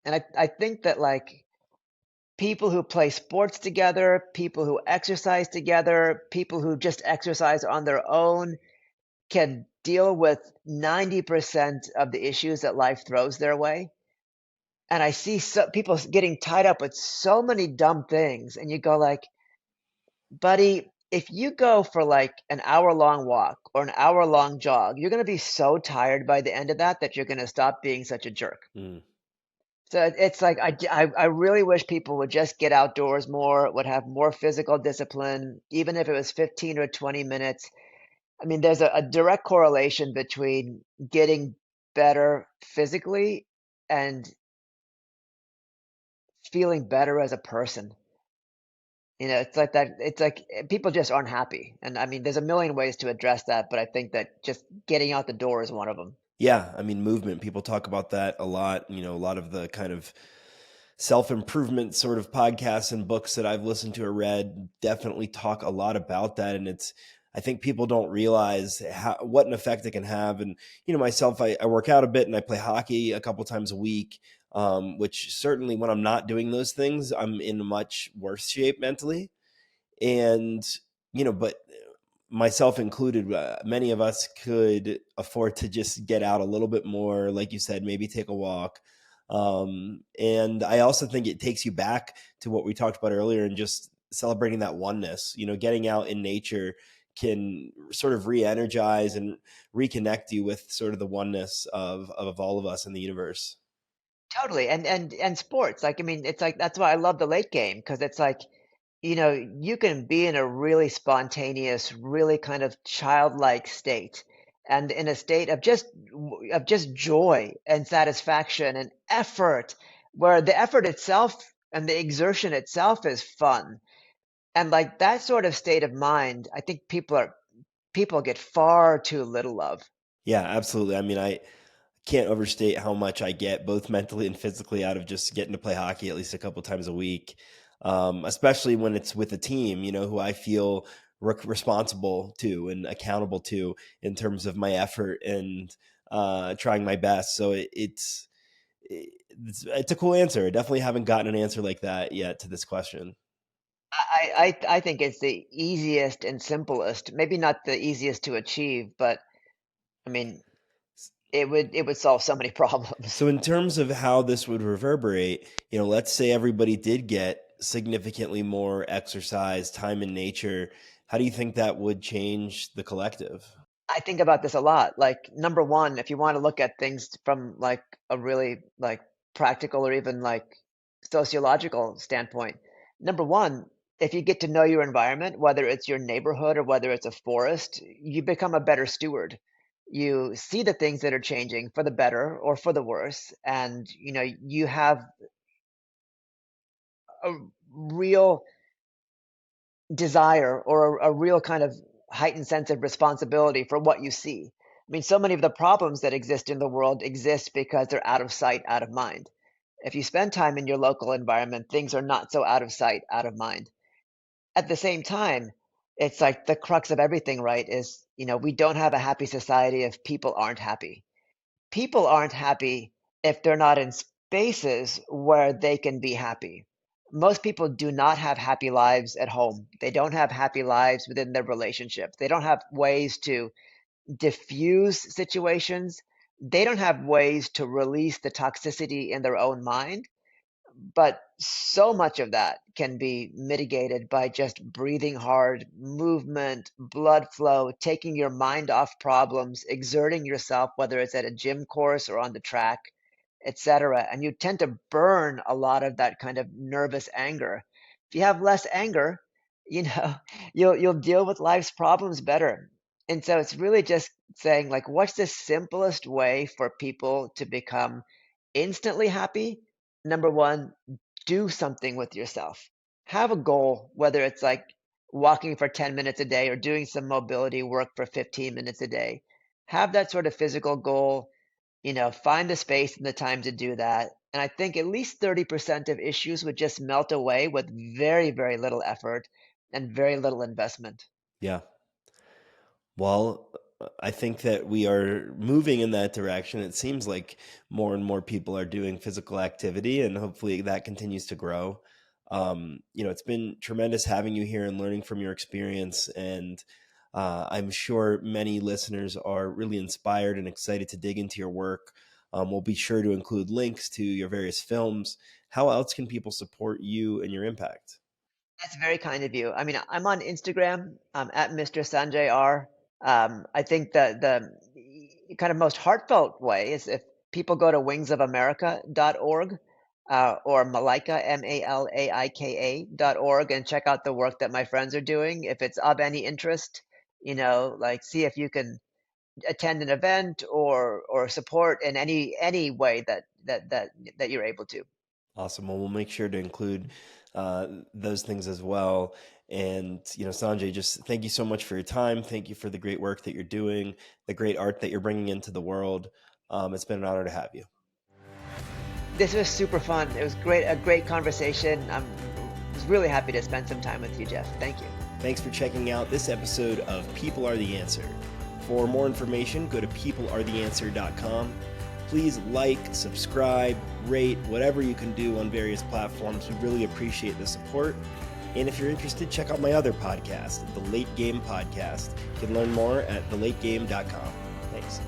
And I think that like people who play sports together, people who exercise together, people who just exercise on their own can deal with 90% of the issues that life throws their way. And I see people getting tied up with so many dumb things. And you go like, buddy, if you go for like an hour long walk or an hour long jog, you're going to be so tired by the end of that you're going to stop being such a jerk. Mm. So it's like I really wish people would just get outdoors more, would have more physical discipline, even if it was 15 or 20 minutes. I mean, there's a direct correlation between getting better physically and feeling better as a person. It's like that. It's like people just aren't happy. And I mean, there's a million ways to address that, but I think that just getting out the door is one of them. Yeah, I mean, movement. People talk about that a lot. A lot of the kind of self improvement sort of podcasts and books that I've listened to or read definitely talk a lot about that. And I think people don't realize what an effect it can have. And, myself, I work out a bit and I play hockey a couple times a week, which certainly when I'm not doing those things, I'm in a much worse shape mentally. And, but myself included, many of us could afford to just get out a little bit more, like you said, maybe take a walk. And I also think it takes you back to what we talked about earlier and just celebrating that oneness. Getting out in nature can sort of re-energize and reconnect you with sort of the oneness of all of us in the universe. Totally. And sports, like I mean, it's like that's why I love the late game because it's like, you can be in a really spontaneous, really kind of childlike state and in a state of just joy and satisfaction and effort, where the effort itself and the exertion itself is fun. And like that sort of state of mind, I think people get far too little of. Yeah, absolutely. I mean, I can't overstate how much I get both mentally and physically out of just getting to play hockey at least a couple times a week. Especially when it's with a team, who I feel responsible to and accountable to in terms of my effort and trying my best. So it's a cool answer. I definitely haven't gotten an answer like that yet to this question. I think it's the easiest and simplest, maybe not the easiest to achieve, but I mean, it would solve so many problems. So, in terms of how this would reverberate, let's say everybody did get significantly more exercise, time in nature. How do you think that would change the collective? I think about this a lot. Like, number one, if you want to look at things from like a really like practical or even like sociological standpoint, number one, if you get to know your environment, whether it's your neighborhood or whether it's a forest, you become a better steward. You see the things that are changing for the better or for the worse, and you have a real desire or a real kind of heightened sense of responsibility for what you see. I mean, so many of the problems that exist in the world exist because they're out of sight, out of mind. If you spend time in your local environment, things are not so out of sight, out of mind. At the same time, it's like the crux of everything, right? Is, we don't have a happy society if people aren't happy. People aren't happy if they're not in spaces where they can be happy. Most people do not have happy lives at home. They don't have happy lives within their relationships. They don't have ways to diffuse situations. They don't have ways to release the toxicity in their own mind. But so much of that can be mitigated by just breathing hard, movement, blood flow, taking your mind off problems, exerting yourself, whether it's at a gym course or on the track, etc. And you tend to burn a lot of that kind of nervous anger. If you have less anger, you know, you'll deal with life's problems better. And so it's really just saying like, what's the simplest way for people to become instantly happy? Number one, do something with yourself. Have a goal, whether it's like walking for 10 minutes a day or doing some mobility work for 15 minutes a day. Have that sort of physical goal, find the space and the time to do that. And I think at least 30% of issues would just melt away with very, very little effort and very little investment. Yeah. Well, I think that we are moving in that direction. It seems like more and more people are doing physical activity, and hopefully that continues to grow. It's been tremendous having you here and learning from your experience. And I'm sure many listeners are really inspired and excited to dig into your work. We'll be sure to include links to your various films. How else can people support you and your impact? That's very kind of you. I mean, I'm on Instagram, at Mr. Sanjay R. I think the kind of most heartfelt way is if people go to wingsofamerica.org, or Malaika, Malaika.org, and check out the work that my friends are doing. If it's of any interest, like see if you can attend an event or support in any way that you're able to. Awesome. Well, we'll make sure to include those things as well. And, Sanjay, just thank you so much for your time. Thank you for the great work that you're doing, the great art that you're bringing into the world. It's been an honor to have you. This was super fun. It was a great conversation. I was really happy to spend some time with you, Jeff. Thank you. Thanks for checking out this episode of People Are the Answer. For more information, go to peoplearetheanswer.com. Please like, subscribe, rate, whatever you can do on various platforms. We really appreciate the support. And if you're interested, check out my other podcast, The Late Game Podcast. You can learn more at thelategame.com. Thanks.